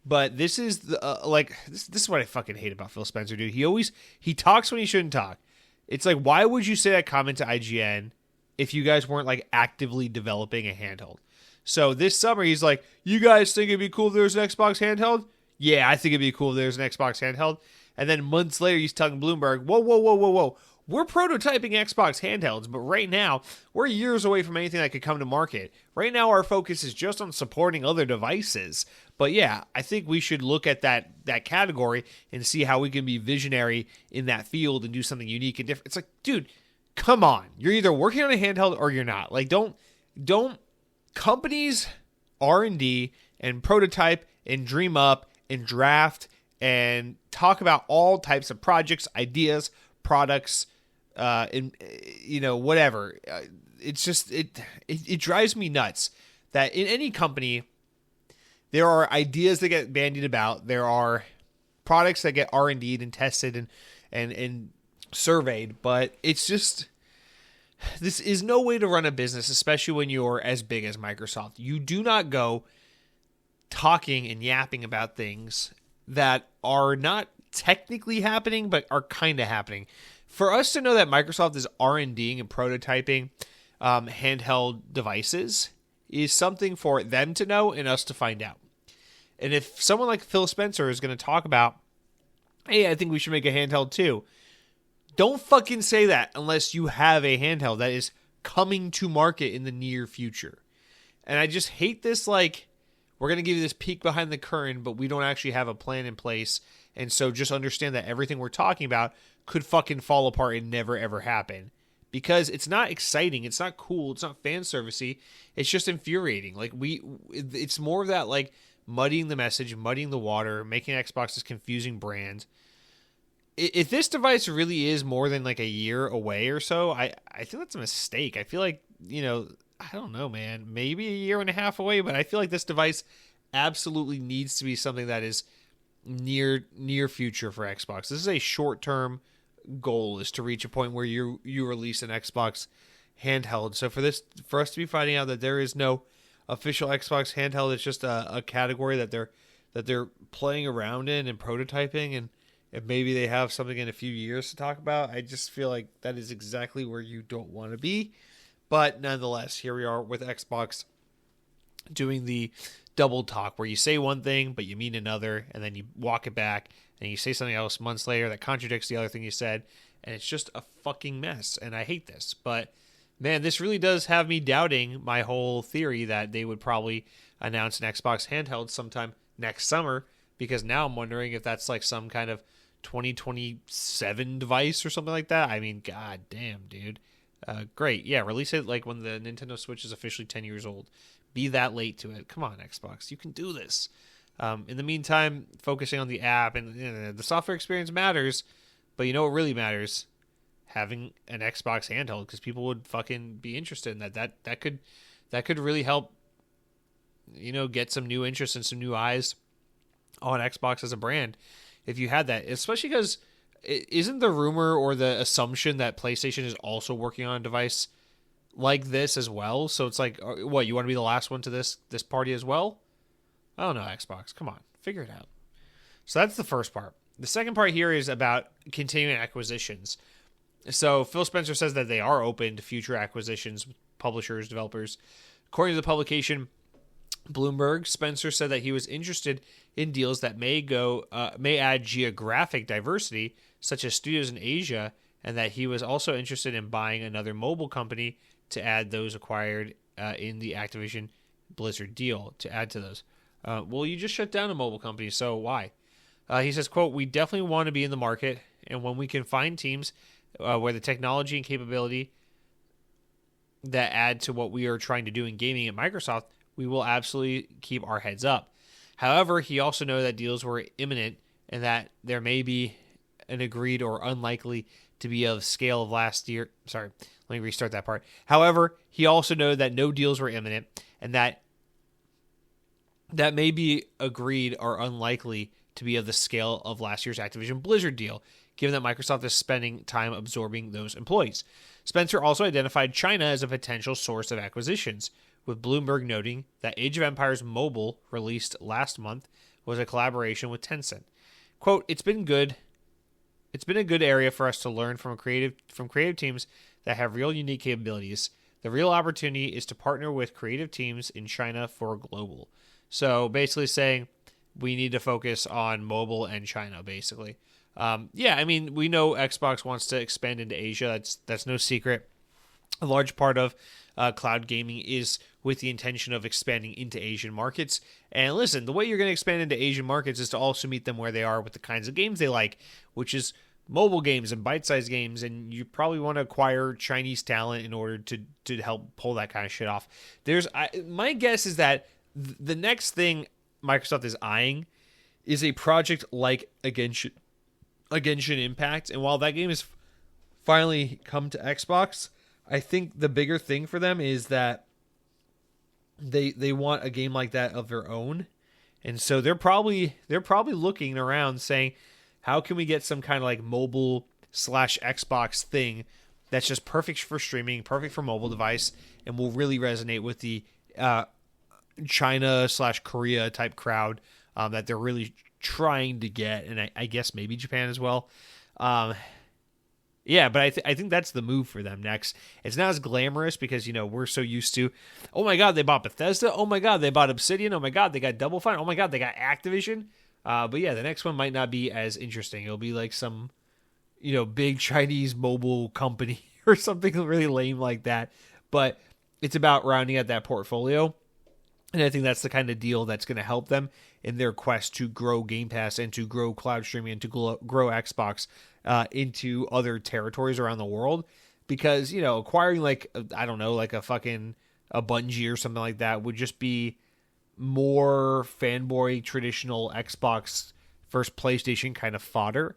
But this is this is what I fucking hate about Phil Spencer, dude. He talks when he shouldn't talk. It's like, why would you say that comment to IGN if you guys weren't like actively developing a handheld? So this summer he's like, you guys think it'd be cool if there was an Xbox handheld? Yeah, I think it'd be cool if there was an Xbox handheld. And then months later he's telling Bloomberg, whoa. We're prototyping Xbox handhelds, but right now, we're years away from anything that could come to market. Right now, our focus is just on supporting other devices. But yeah, I think we should look at that category and see how we can be visionary in that field and do something unique and different. It's like, dude, come on. You're either working on a handheld or you're not. Like, don't companies R&D and prototype and dream up and draft and talk about all types of projects, ideas, products, whatever. It's just, it drives me nuts that in any company, there are ideas that get bandied about. There are products that get R&D'd and tested and surveyed, but it's just, this is no way to run a business, especially when you're as big as Microsoft. You do not go talking and yapping about things that are not technically happening, but are kind of happening. For us to know that Microsoft is R&Ding and prototyping handheld devices is something for them to know and us to find out. And if someone like Phil Spencer is going to talk about, hey, I think we should make a handheld too, don't fucking say that unless you have a handheld that is coming to market in the near future. And I just hate this, like, we're going to give you this peek behind the curtain, but we don't actually have a plan in place. And so just understand that everything we're talking about could fucking fall apart and never ever happen. Because it's not exciting, it's not cool, it's not fan servicey, it's just infuriating. Like it's more of that like muddying the message, muddying the water, making Xbox this confusing brand. If this device really is more than like a year away or so, I think that's a mistake. I feel like, I don't know, man, maybe a year and a half away, but I feel like this device absolutely needs to be something that is near future for Xbox. This is a short-term goal, is to reach a point where you release an Xbox handheld. So for us to be finding out that there is no official Xbox handheld, it's just a category that they're playing around in and prototyping, and if maybe they have something in a few years to talk about, I just feel like that is exactly where you don't want to be. But nonetheless, here we are with Xbox doing the double talk, where you say one thing but you mean another, and then you walk it back and you say something else months later that contradicts the other thing you said, and it's just a fucking mess, and I hate this. But man, this really does have me doubting my whole theory that they would probably announce an Xbox handheld sometime next summer, because now I'm wondering if that's like some kind of 2027 device or something like that. I mean, god damn, dude. Great. Yeah, release it like when the Nintendo Switch is officially 10 years old. Be that late to it. Come on, Xbox. You can do this. In the meantime, focusing on the app and the software experience matters, but you know what really matters? Having an Xbox handheld, because people would fucking be interested in that. That could really help, get some new interest and some new eyes on Xbox as a brand if you had that, especially because isn't the rumor or the assumption that PlayStation is also working on a device like this as well? So it's like, what, you want to be the last one to this party as well? I don't know, Xbox. Come on, figure it out. So that's the first part. The second part here is about continuing acquisitions. So Phil Spencer says that they are open to future acquisitions with publishers, developers. According to the publication Bloomberg, Spencer said that he was interested in deals that may add geographic diversity, such as studios in Asia, and that he was also interested in buying another mobile company to add those acquired in the Activision Blizzard deal, to add to those. Well, you just shut down a mobile company, so why? He says, quote, "We definitely want to be in the market, and when we can find teams where the technology and capability that add to what we are trying to do in gaming at Microsoft, we will absolutely keep our heads up." However, he also knows that deals were imminent and that there may be an agreed or unlikely to be of scale of last year. Sorry, let me restart that part. However, he also knows that no deals were imminent and that may be agreed or unlikely to be of the scale of last year's Activision Blizzard deal, given that Microsoft is spending time absorbing those employees. Spencer also identified China as a potential source of acquisitions, with Bloomberg noting that Age of Empires Mobile, released last month, was a collaboration with Tencent. Quote, It's been a good area for us to learn from creative teams that have real unique capabilities. The real opportunity is to partner with creative teams in China for global." So basically saying we need to focus on mobile and China, basically. Yeah, I mean, we know Xbox wants to expand into Asia. That's no secret. A large part of cloud gaming is with the intention of expanding into Asian markets. And listen, the way you're going to expand into Asian markets is to also meet them where they are with the kinds of games they like, which is mobile games and bite-sized games. And you probably want to acquire Chinese talent in order to help pull that kind of shit off. My guess is that the next thing Microsoft is eyeing is a project like Genshin Impact. And while that game has finally come to Xbox, I think the bigger thing for them is that they want a game like that of their own. And so they're probably looking around saying, how can we get some kind of like mobile / Xbox thing that's just perfect for streaming, perfect for mobile device, and will really resonate with the China / Korea type crowd that they're really trying to get, and I guess maybe Japan as well. Yeah, but I think that's the move for them next. It's not as glamorous because, we're so used to, oh my god, they bought Bethesda. Oh my god, they bought Obsidian. Oh my god, they got Double Fine. Oh my god, they got Activision. But yeah, the next one might not be as interesting. It'll be like some, big Chinese mobile company or something really lame like that. But it's about rounding out that portfolio. And I think that's the kind of deal that's going to help them in their quest to grow Game Pass and to grow cloud streaming and to grow Xbox into other territories around the world. Because, acquiring like a Bungie or something like that would just be more fanboy traditional Xbox versus PlayStation kind of fodder.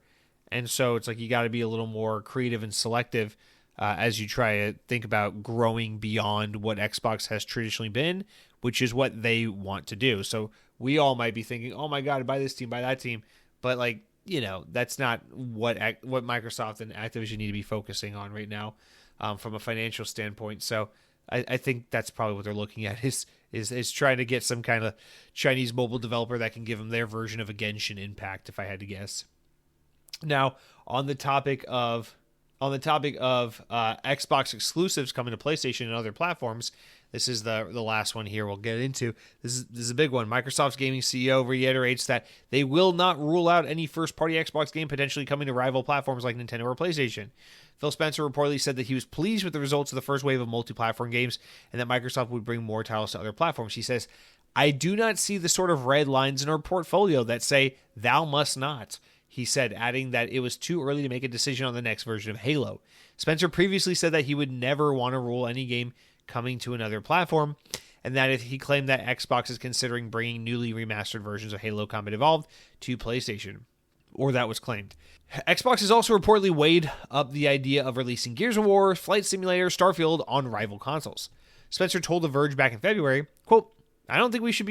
And so it's like you got to be a little more creative and selective as you try to think about growing beyond what Xbox has traditionally been, which is what they want to do. So we all might be thinking, oh my God, buy this team, buy that team. But that's not what Microsoft and Activision need to be focusing on right now from a financial standpoint. So I think that's probably what they're looking at is trying to get some kind of Chinese mobile developer that can give them their version of a Genshin Impact, if I had to guess. Now, on the topic of Xbox exclusives coming to PlayStation and other platforms, this is the last one here we'll get into. This is a big one. Microsoft's gaming CEO reiterates that they will not rule out any first-party Xbox game potentially coming to rival platforms like Nintendo or PlayStation. Phil Spencer reportedly said that he was pleased with the results of the first wave of multi-platform games and that Microsoft would bring more titles to other platforms. He says, "I do not see the sort of red lines in our portfolio that say, 'thou must not,'" he said, adding that it was too early to make a decision on the next version of Halo. Spencer previously said that he would never want to rule any game coming to another platform, and that if he claimed that Xbox is considering bringing newly remastered versions of Halo Combat Evolved to PlayStation, or that was claimed. Xbox has also reportedly weighed up the idea of releasing Gears of War, Flight Simulator, Starfield on rival consoles. Spencer told The Verge back in February, quote, I don't think we should,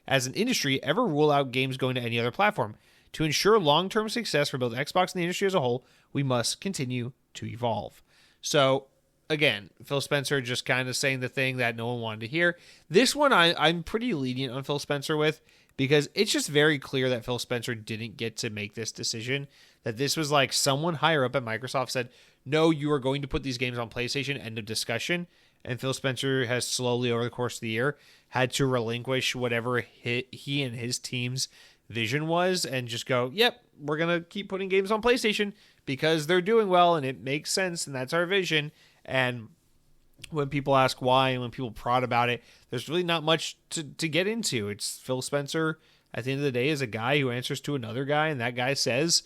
as an industry, ever rule out games going to any other platform. To ensure long-term success for both Xbox and the industry as a whole, we must continue to evolve." So, again, Phil Spencer just kind of saying the thing that no one wanted to hear. This one I'm pretty lenient on Phil Spencer with, because it's just very clear that Phil Spencer didn't get to make this decision, that this was like someone higher up at Microsoft said, no, you are going to put these games on PlayStation, end of discussion. And Phil Spencer has slowly, over the course of the year, had to relinquish whatever he and his team's vision was and just go, yep, we're going to keep putting games on PlayStation because they're doing well and it makes sense and that's our vision. And when people ask why and when people prod about it, there's really not much to get into. It's Phil Spencer, at the end of the day, is a guy who answers to another guy, and that guy says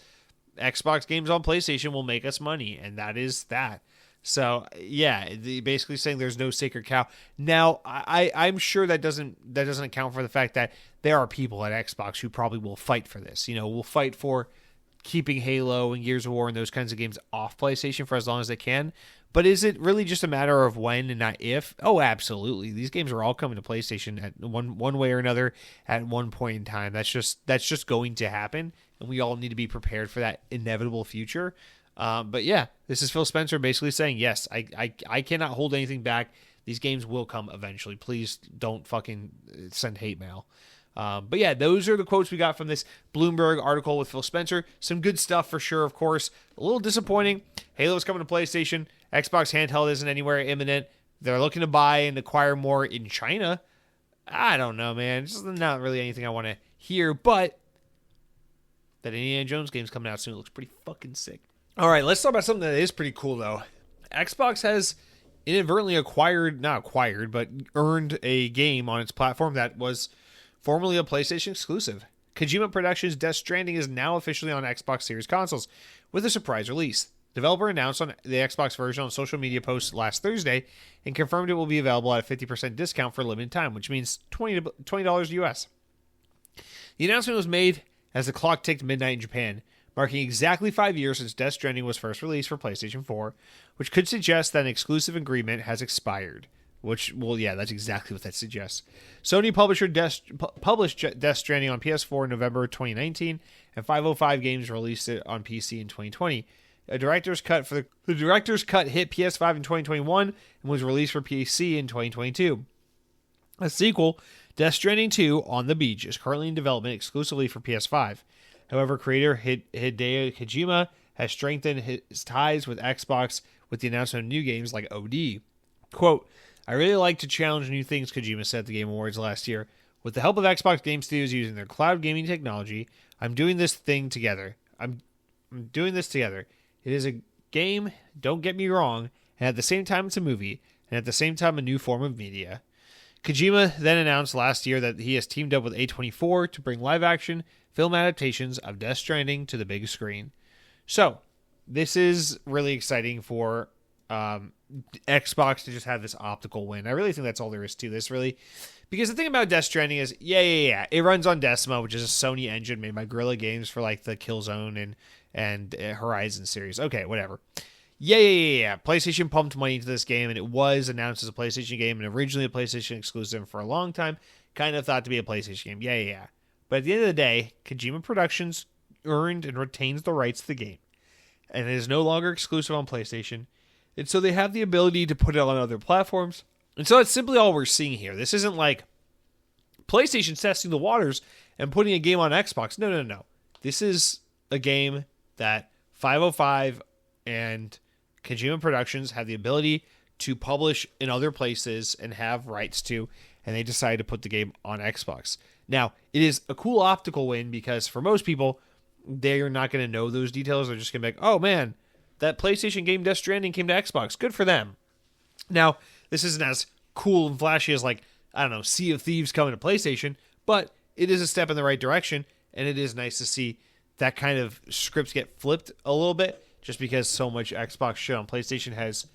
Xbox games on PlayStation will make us money, and that is that. So, yeah, basically saying there's no sacred cow. Now, I'm sure that doesn't account for the fact that there are people at Xbox who probably will fight for this. Will fight for keeping Halo and Gears of War and those kinds of games off PlayStation for as long as they can. But is it really just a matter of when and not if? Oh, absolutely. These games are all coming to PlayStation at one way or another at one point in time. That's just going to happen, and we all need to be prepared for that inevitable future. But yeah, this is Phil Spencer basically saying, yes, I cannot hold anything back. These games will come eventually. Please don't fucking send hate mail. But yeah, those are the quotes we got from this Bloomberg article with Phil Spencer. Some good stuff for sure, of course. A little disappointing. Halo's coming to PlayStation. Xbox handheld isn't anywhere imminent. They're looking to buy and acquire more in China. I don't know, man. It's not really anything I want to hear, but that Indiana Jones game's coming out soon. It looks pretty fucking sick. All right, let's talk about something that is pretty cool, though. Xbox has inadvertently earned a game on its platform that was formerly a PlayStation exclusive. Kojima Productions' Death Stranding is now officially on Xbox Series consoles with a surprise release. Developer announced on the Xbox version on social media posts last Thursday and confirmed it will be available at a 50% discount for a limited time, which means $20 US. The announcement was made as the clock ticked midnight in Japan, marking exactly 5 years since Death Stranding was first released for PlayStation 4, which could suggest that an exclusive agreement has expired. That's exactly what that suggests. Sony published Death Stranding on PS4 in November 2019, and 505 Games released it on PC in 2020. The director's cut hit PS5 in 2021 and was released for PC in 2022. A sequel, Death Stranding 2 On the Beach, is currently in development exclusively for PS5. However, creator Hideo Kojima has strengthened his ties with Xbox with the announcement of new games like OD. Quote, I really like to challenge new things, Kojima said at the Game Awards last year. With the help of Xbox Game Studios using their cloud gaming technology, I'm doing this together. It is a game, don't get me wrong, and at the same time it's a movie. and at the same time a new form of media. Kojima then announced last year that he has teamed up with A24 to bring live-action film adaptations of Death Stranding to the big screen. So, this is really exciting for Xbox to just have this optical win. I really think that's all there is to this, really. Because the thing about Death Stranding is, it runs on Decima, which is a Sony engine made by Guerrilla Games for like the Killzone and Horizon series. Okay, whatever. PlayStation pumped money into this game, and it was announced as a PlayStation game, and originally a PlayStation exclusive for a long time. Kind of thought to be a PlayStation game. But at the end of the day, Kojima Productions earned and retains the rights to the game, and it is no longer exclusive on PlayStation. And so they have the ability to put it on other platforms. And so that's simply all we're seeing here. This isn't like PlayStation testing the waters and putting a game on Xbox. No. This is a game that 505 and Kojima Productions have the ability to publish in other places and have rights to, and they decided to put the game on Xbox. Now, it is a cool optical win because for most people, they're not going to know those details. They're just going to be like, oh man, that PlayStation game Death Stranding came to Xbox. Good for them. Now, this isn't as cool and flashy as Sea of Thieves coming to PlayStation, but it is a step in the right direction, and it is nice to see that kind of scripts get flipped a little bit, just because so much Xbox shit on PlayStation has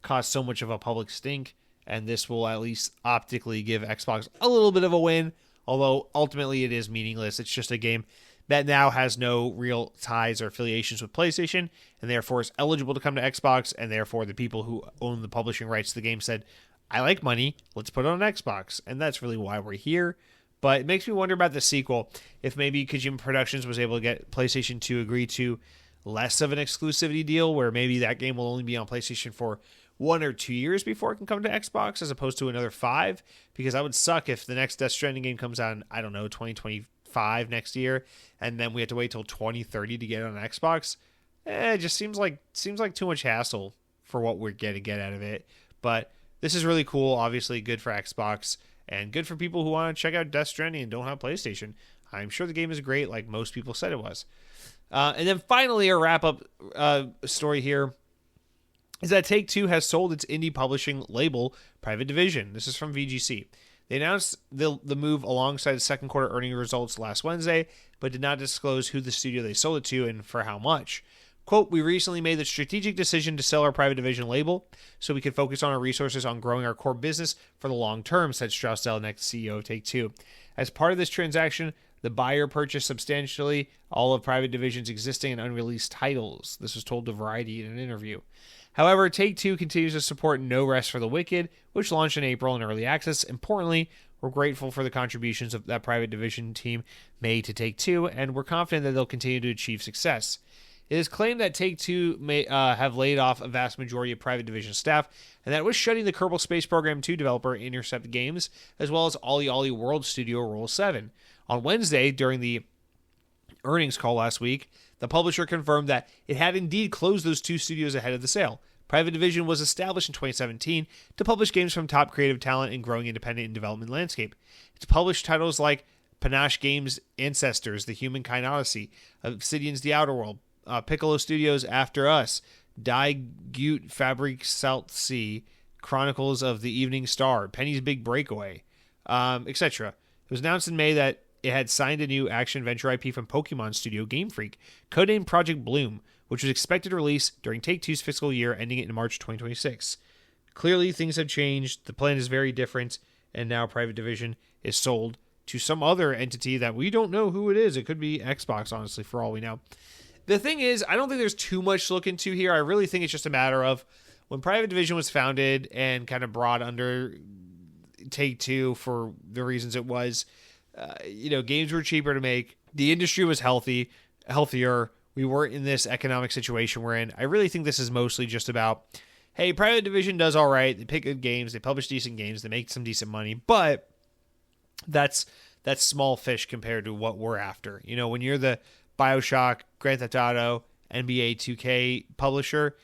caused so much of a public stink, and this will at least optically give Xbox a little bit of a win, although ultimately it is meaningless. It's just a game that now has no real ties or affiliations with PlayStation, and therefore is eligible to come to Xbox, and therefore the people who own the publishing rights to the game said, I like money, let's put it on Xbox, and that's really why we're here. But it makes me wonder about the sequel, if maybe Kojima Productions was able to get PlayStation to agree to less of an exclusivity deal, where maybe that game will only be on PlayStation for 1 or 2 years before it can come to Xbox, as opposed to another 5, because that would suck if the next Death Stranding game comes out in, 2025 next year, and then we have to wait till 2030 to get it on Xbox. It just seems like too much hassle for what we're going to get out of it. But this is really cool, obviously good for Xbox, and good for people who want to check out Death Stranding and don't have PlayStation. I'm sure the game is great, like most people said it was. And then finally, a wrap-up story here is that Take-Two has sold its indie publishing label, Private Division. This is from VGC. They announced the move alongside the second quarter earnings results last Wednesday, but did not disclose who the studio they sold it to and for how much. Quote, we recently made the strategic decision to sell our Private Division label so we could focus on our resources on growing our core business for the long term, said Strauss Zelnick, CEO of Take-Two. As part of this transaction, the buyer purchased substantially all of Private Division's existing and unreleased titles. This was told to Variety in an interview. However, Take-Two continues to support No Rest for the Wicked, which launched in April in early access. Importantly, we're grateful for the contributions of that Private Division team made to Take-Two, and we're confident that they'll continue to achieve success. It is claimed that Take-Two may have laid off a vast majority of Private Division staff, and that it was shutting the Kerbal Space Program 2 developer Intercept Games, as well as Ollie Ollie World Studio Roll 7. On Wednesday, during the earnings call last week, the publisher confirmed that it had indeed closed those two studios ahead of the sale. Private Division was established in 2017 to publish games from top creative talent and growing independent and development landscape. It's published titles like Panache Games' Ancestors, The Humankind Odyssey, Obsidian's The Outer World, Piccolo Studios' After Us, Die Gut Fabrik Saltsee, Chronicles of the Evening Star, Penny's Big Breakaway, etc. It was announced in May that it had signed a new action-adventure IP from Pokemon studio Game Freak, codenamed Project Bloom, which was expected to release during Take-Two's fiscal year ending in March 2026. Clearly, things have changed. The plan is very different, and now Private Division is sold to some other entity that we don't know who it is. It could be Xbox, honestly, for all we know. The thing is, I don't think there's too much to look into here. I really think it's just a matter of when Private Division was founded and kind of brought under Take-Two for the reasons it was, games were cheaper to make. The industry was healthier. We weren't in this economic situation we're in. I really think this is mostly just about, hey, Private Division does all right. They pick good games. They publish decent games. They make some decent money. But that's small fish compared to what we're after. When you're the BioShock, Grand Theft Auto, NBA 2K publisher,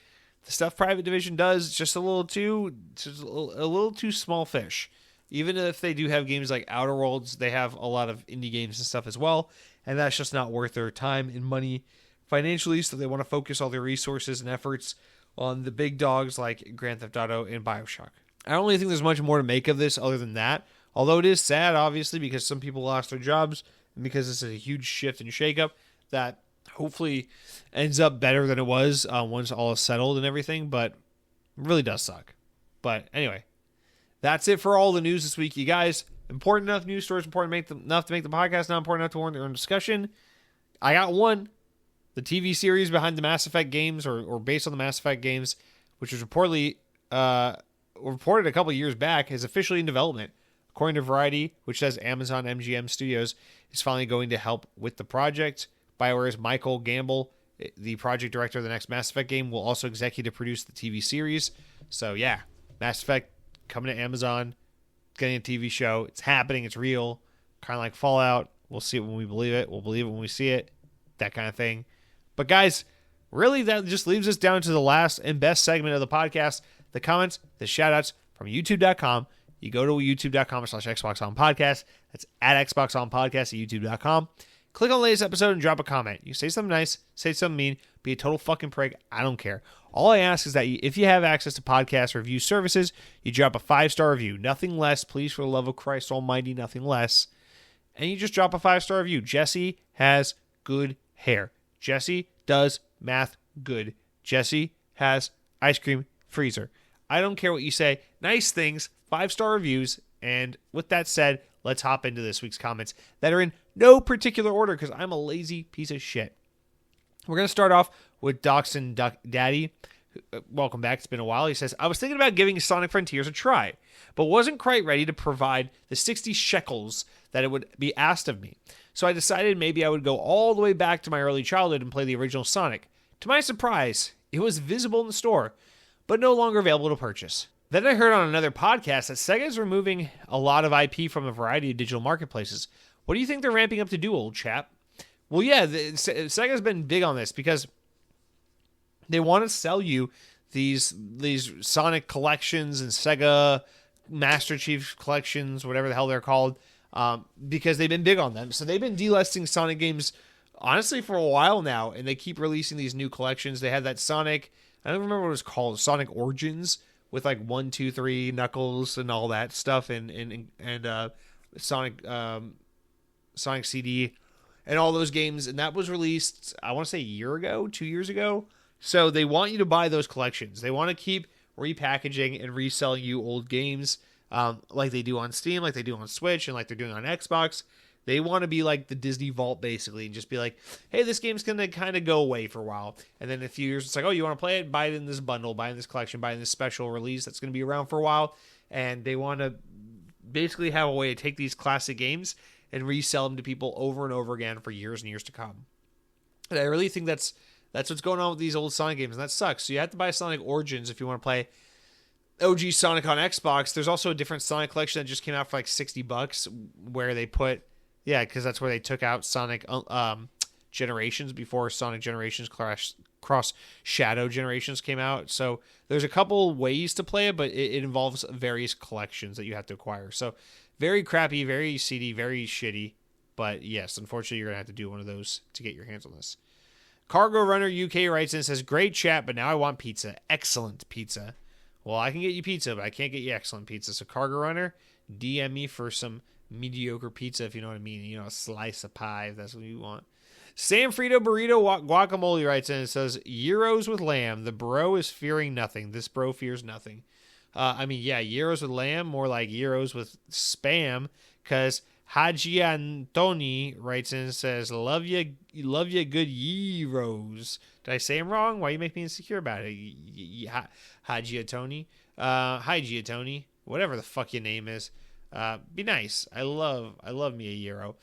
the stuff Private Division does is just a little too small fish. Even if they do have games like Outer Worlds, they have a lot of indie games and stuff as well, and that's just not worth their time and money financially, so they want to focus all their resources and efforts on the big dogs like Grand Theft Auto and BioShock. I don't really think there's much more to make of this other than that. Although it is sad, obviously, because some people lost their jobs and because this is a huge shift and shakeup that hopefully ends up better than it was once all is settled and everything. But it really does suck. But anyway, that's it for all the news this week, you guys. Important enough news stories, enough to make the podcast, not important enough to warrant their own discussion. I got one. The TV series behind the Mass Effect games, or based on the Mass Effect games, which was reported a couple years back, is officially in development. According to Variety, which says Amazon MGM Studios is finally going to help with the project. BioWare's Michael Gamble, the project director of the next Mass Effect game, will also executive produce the TV series. So yeah, Mass Effect coming to Amazon, getting a TV show. It's happening. It's real. Kind of like Fallout. We'll see it when we believe it. We'll believe it when we see it. That kind of thing. But guys, really that just leaves us down to the last and best segment of the podcast, the comments, the shout-outs from youtube.com. You go to youtube.com/XboxOnPodcast. That's at XboxOnPodcast at youtube.com. Click on the latest episode and drop a comment. You say something nice, say something mean, be a total fucking prick. I don't care. All I ask is that if you have access to podcast review services, you drop a 5-star review. Nothing less, please, for the love of Christ almighty, nothing less. And you just drop a 5-star review. Jesse has good hair. Jesse does math good. Jesse has ice cream freezer. I don't care what you say. Nice things, 5-star reviews. And with that said, let's hop into this week's comments that are in no particular order because I'm a lazy piece of shit. We're going to start off with Dachshund Duck Daddy. Welcome back. It's been a while. He says, I was thinking about giving Sonic Frontiers a try, but wasn't quite ready to provide the 60 shekels that it would be asked of me. So I decided maybe I would go all the way back to my early childhood and play the original Sonic. To my surprise, it was visible in the store, but no longer available to purchase. Then I heard on another podcast that Sega is removing a lot of IP from a variety of digital marketplaces. What do you think they're ramping up to do, old chap? Well, yeah, Sega's been big on this because they want to sell you these Sonic collections and Sega Master Chief collections, whatever the hell they're called, because they've been big on them. So they've been delisting Sonic games, honestly, for a while now, and they keep releasing these new collections. They had that Sonic, I don't remember what it was called, Sonic Origins, with like 1, 2, 3 Knuckles and all that stuff, and Sonic CD, and all those games, and that was released, I want to say a year ago, 2 years ago. So they want you to buy those collections. They want to keep repackaging and reselling you old games, like they do on Steam, like they do on Switch, and like they're doing on Xbox. They want to be like the Disney Vault, basically, and just be like, hey, this game's going to kind of go away for a while. And then in a few years, it's like, oh, you want to play it? Buy it in this bundle, buy it in this collection, buy it in this special release that's going to be around for a while. And they want to basically have a way to take these classic games and resell them to people over and over again for years and years to come. And I really think that's what's going on with these old Sonic games, and that sucks. So you have to buy Sonic Origins if you want to play OG Sonic on Xbox. There's also a different Sonic collection that just came out for like $60 where they put, yeah, because that's where they took out Sonic Generations before Sonic Generations Cross Shadow Generations came out. So there's a couple ways to play it, but it involves various collections that you have to acquire. So very crappy, very seedy, very shitty. But yes, unfortunately, you're going to have to do one of those to get your hands on this. Cargo Runner UK writes in and says, great chat, but now I want pizza. Excellent pizza. Well, I can get you pizza, but I can't get you excellent pizza. So Cargo Runner, DM me for some mediocre pizza, if you know what I mean. You know, a slice of pie, if that's what you want. Sam Frito Burrito Guacamole writes in and says, Euros with lamb. The bro is fearing nothing. This bro fears nothing. Euros with lamb, more like Euros with spam, because Haji Antoni writes in and says, love you good Euros. Did I say him wrong? Why you make me insecure about it? Haji Antoni? Hi, Giatoni. Whatever the fuck your name is. Be nice. I love me a Euro.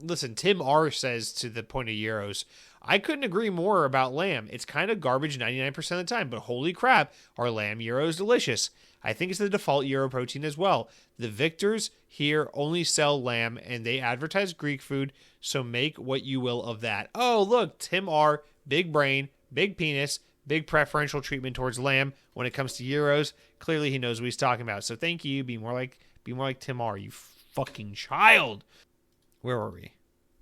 Listen, Tim R says to the point of Euros, I couldn't agree more about lamb. It's kind of garbage 99% of the time, but holy crap, are lamb Euros delicious. I think it's the default Euro protein as well. The Victors here only sell lamb, and they advertise Greek food, so make what you will of that. Oh, look, Tim R, big brain, big penis, big preferential treatment towards lamb when it comes to Euros. Clearly he knows what he's talking about, so thank you. Be more like Tim R, you fucking child. Where were we?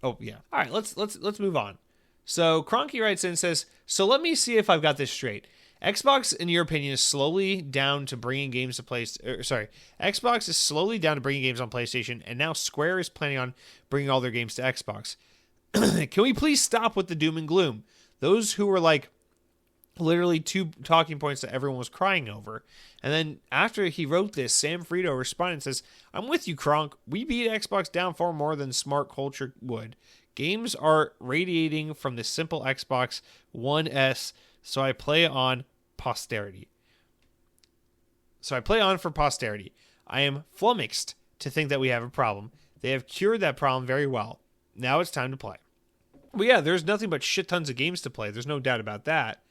Oh, yeah. All right, let's move on. So Cronky writes in and says, so let me see if I've got this straight. Xbox, in your opinion, is slowly down to bringing games to Xbox is slowly down to bringing games on PlayStation, and now Square is planning on bringing all their games to Xbox. Can we please stop with the doom and gloom? Those who were like literally 2 talking points that everyone was crying over. And then after he wrote this, Sam Frito responded and says, "I'm with you, Kronk. We beat Xbox down far more than smart culture would. Games are radiating from the simple Xbox One S, so I play on posterity. For posterity. I am flummoxed to think that we have a problem. They have cured that problem very well. Now it's time to play." Well, yeah, there's nothing but shit tons of games to play. There's no doubt about that.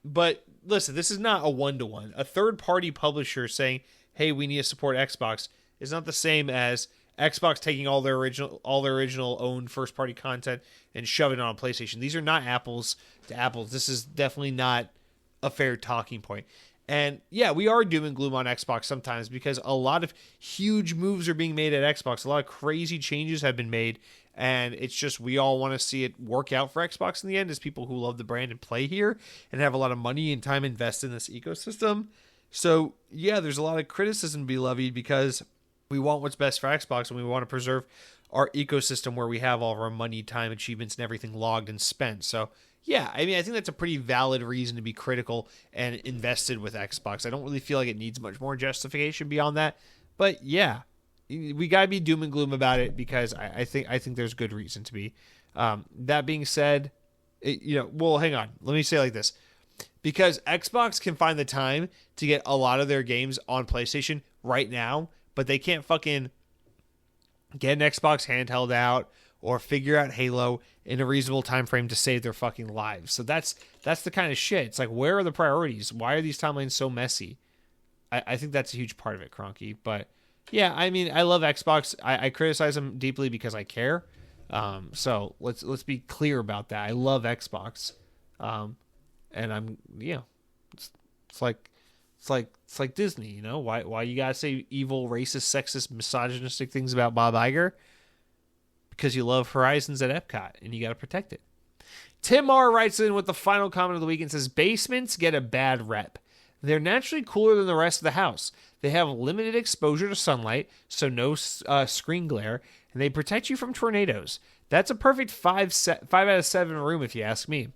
But listen, this is not a one-to-one. A third-party publisher saying, "Hey, we need to support Xbox," is not the same as Xbox taking all their original owned first-party content and shoving it on PlayStation. These are not apples to apples. This is definitely not a fair talking point. And yeah, we are doom and gloom on Xbox sometimes because a lot of huge moves are being made at Xbox. A lot of crazy changes have been made, and it's just we all want to see it work out for Xbox in the end as people who love the brand and play here and have a lot of money and time invested in this ecosystem. So yeah, there's a lot of criticism to be levied because we want what's best for Xbox and we want to preserve our ecosystem where we have all of our money, time, achievements, and everything logged and spent. So yeah, I mean, I think that's a pretty valid reason to be critical and invested with Xbox. I don't really feel like it needs much more justification beyond that. But yeah, we gotta be doom and gloom about it because I think there's good reason to be. That being said, well, hang on. Let me say it like this. Because Xbox can find the time to get a lot of their games on PlayStation right now, but they can't fucking get an Xbox handheld out or figure out Halo in a reasonable time frame to save their fucking lives. So that's the kind of shit. It's like, where are the priorities? Why are these timelines so messy? I think that's a huge part of it, Cronky. But yeah, I mean, I love Xbox. I criticize them deeply because I care. So let's be clear about that. I love Xbox. And I'm, it's like Disney, you know, why you gotta say evil, racist, sexist, misogynistic things about Bob Iger? Because you love Horizons at Epcot and you gotta protect it. Tim R writes in with the final comment of the week and says, "Basements get a bad rep. They're naturally cooler than the rest of the house. They have limited exposure to sunlight, so no screen glare, and they protect you from tornadoes. That's a perfect 5 out of 7 room if you ask me.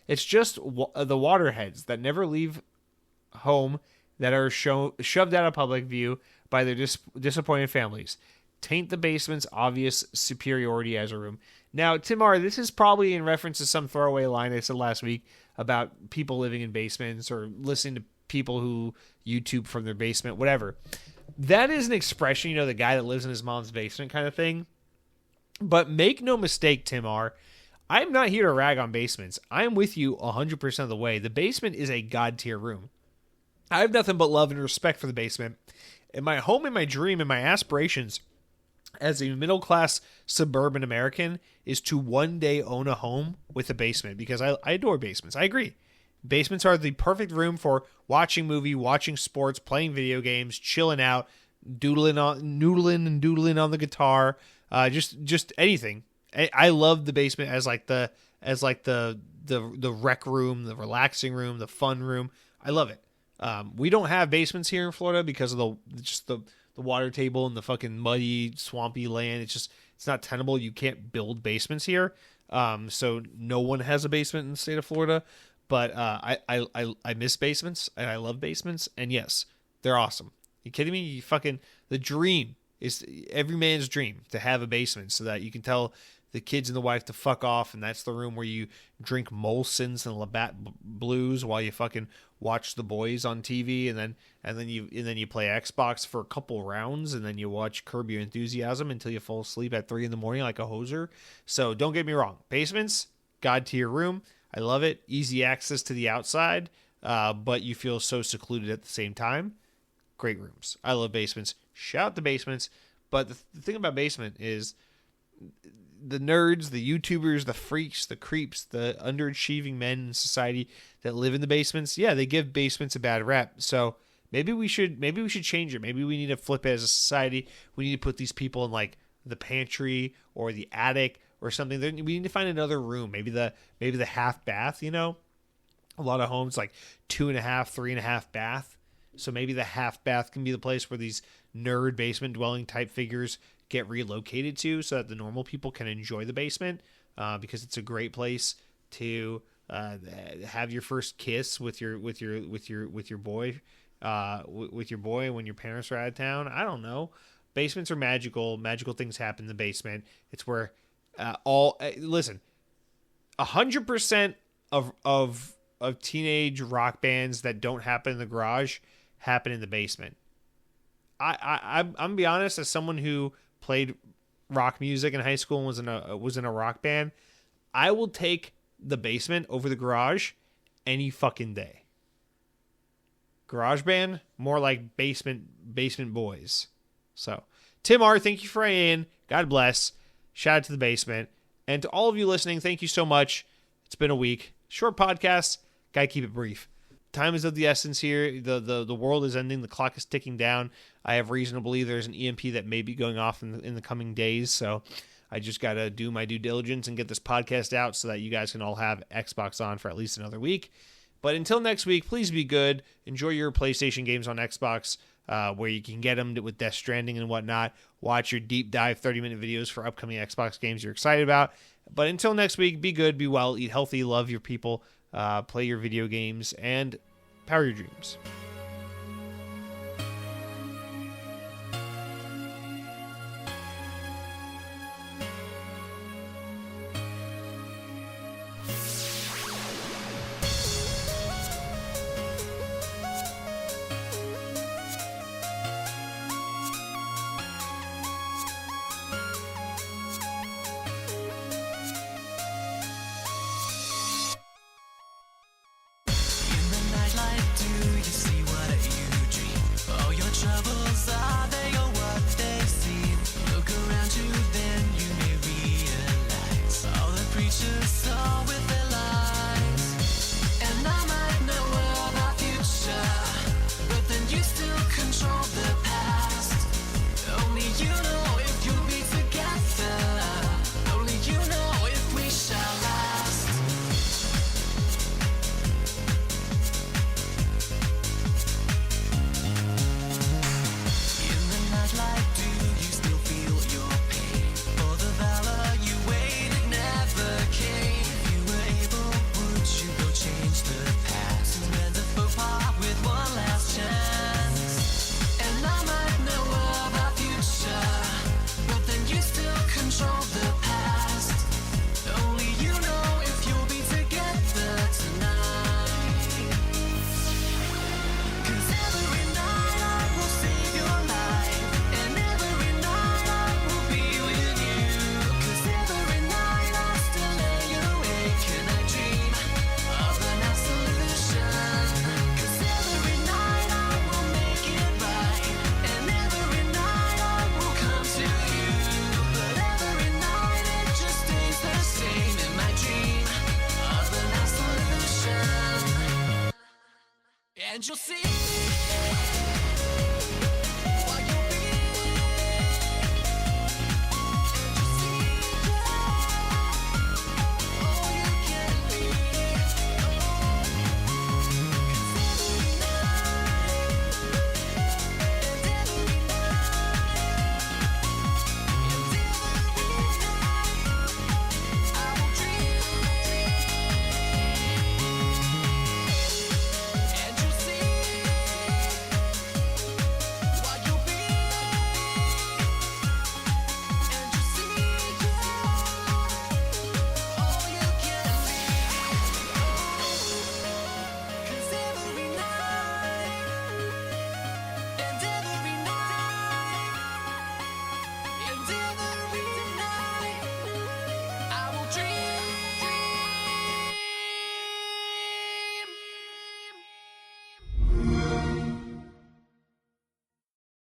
It's just the waterheads that never leave home that are shoved out of public view by their disappointed families. Taint the basement's obvious superiority as a room." Now, Tim R., this is probably in reference to some throwaway line I said last week about people living in basements or listening to people who YouTube from their basement, whatever. That is an expression, the guy that lives in his mom's basement kind of thing. But make no mistake, Tim R., I'm not here to rag on basements. I'm with you 100% of the way. The basement is a god tier room. I have nothing but love and respect for the basement. And my home and my dream and my aspirations as a middle-class suburban American is to one day own a home with a basement because I adore basements. I agree. Basements are the perfect room for watching movie, watching sports, playing video games, chilling out, noodling on the guitar, just anything. I love the basement as the rec room, the relaxing room, the fun room. I love it. We don't have basements here in Florida because of the water table and the fucking muddy, swampy land. It's not tenable. You can't build basements here. So no one has a basement in the state of Florida. But I miss basements and I love basements. And yes, they're awesome. You kidding me? The dream is every man's dream to have a basement so that you can tell the kids and the wife to fuck off, and that's the room where you drink Molson's and Labatt Blues while you fucking watch The Boys on TV, and then you play Xbox for a couple rounds, and then you watch Curb Your Enthusiasm until you fall asleep at 3 a.m. like a hoser. So don't get me wrong, basements, god tier room. I love it. Easy access to the outside, but you feel so secluded at the same time. Great rooms. I love basements. Shout out to basements. But the thing about basement is the nerds, the YouTubers, the freaks, the creeps, the underachieving men in society that live in the basements. Yeah, they give basements a bad rep. So maybe we should change it. Maybe we need to flip it as a society. We need to put these people in like the pantry or the attic or something. We need to find another room. Maybe the half bath, A lot of homes like 2.5, 3.5 bath. So maybe the half bath can be the place where these nerd basement dwelling type figures get relocated to, so that the normal people can enjoy the basement, because it's a great place to have your first kiss with your boy when your parents are out of town. I don't know. Basements are magical. Magical things happen in the basement. It's where listen, 100% of teenage rock bands that don't happen in the garage happen in the basement. I'm gonna be honest, as someone who played rock music in high school and was in a rock band, I will take the basement over the garage any fucking day. Garage band, more like basement boys. So, Tim R., thank you for writing in. God bless. Shout out to the basement. And to all of you listening, thank you so much. It's been a week. Short podcast. Gotta keep it brief. Time is of the essence here. The world is ending. The clock is ticking down. I have reason to believe there's an EMP that may be going off in the coming days. So I just got to do my due diligence and get this podcast out so that you guys can all have Xbox on for at least another week. But until next week, please be good. Enjoy your PlayStation games on Xbox, where you can get them with Death Stranding and whatnot. Watch your deep dive 30-minute videos for upcoming Xbox games you're excited about. But until next week, be good, be well, eat healthy, love your people, play your video games, and power your dreams. And you'll see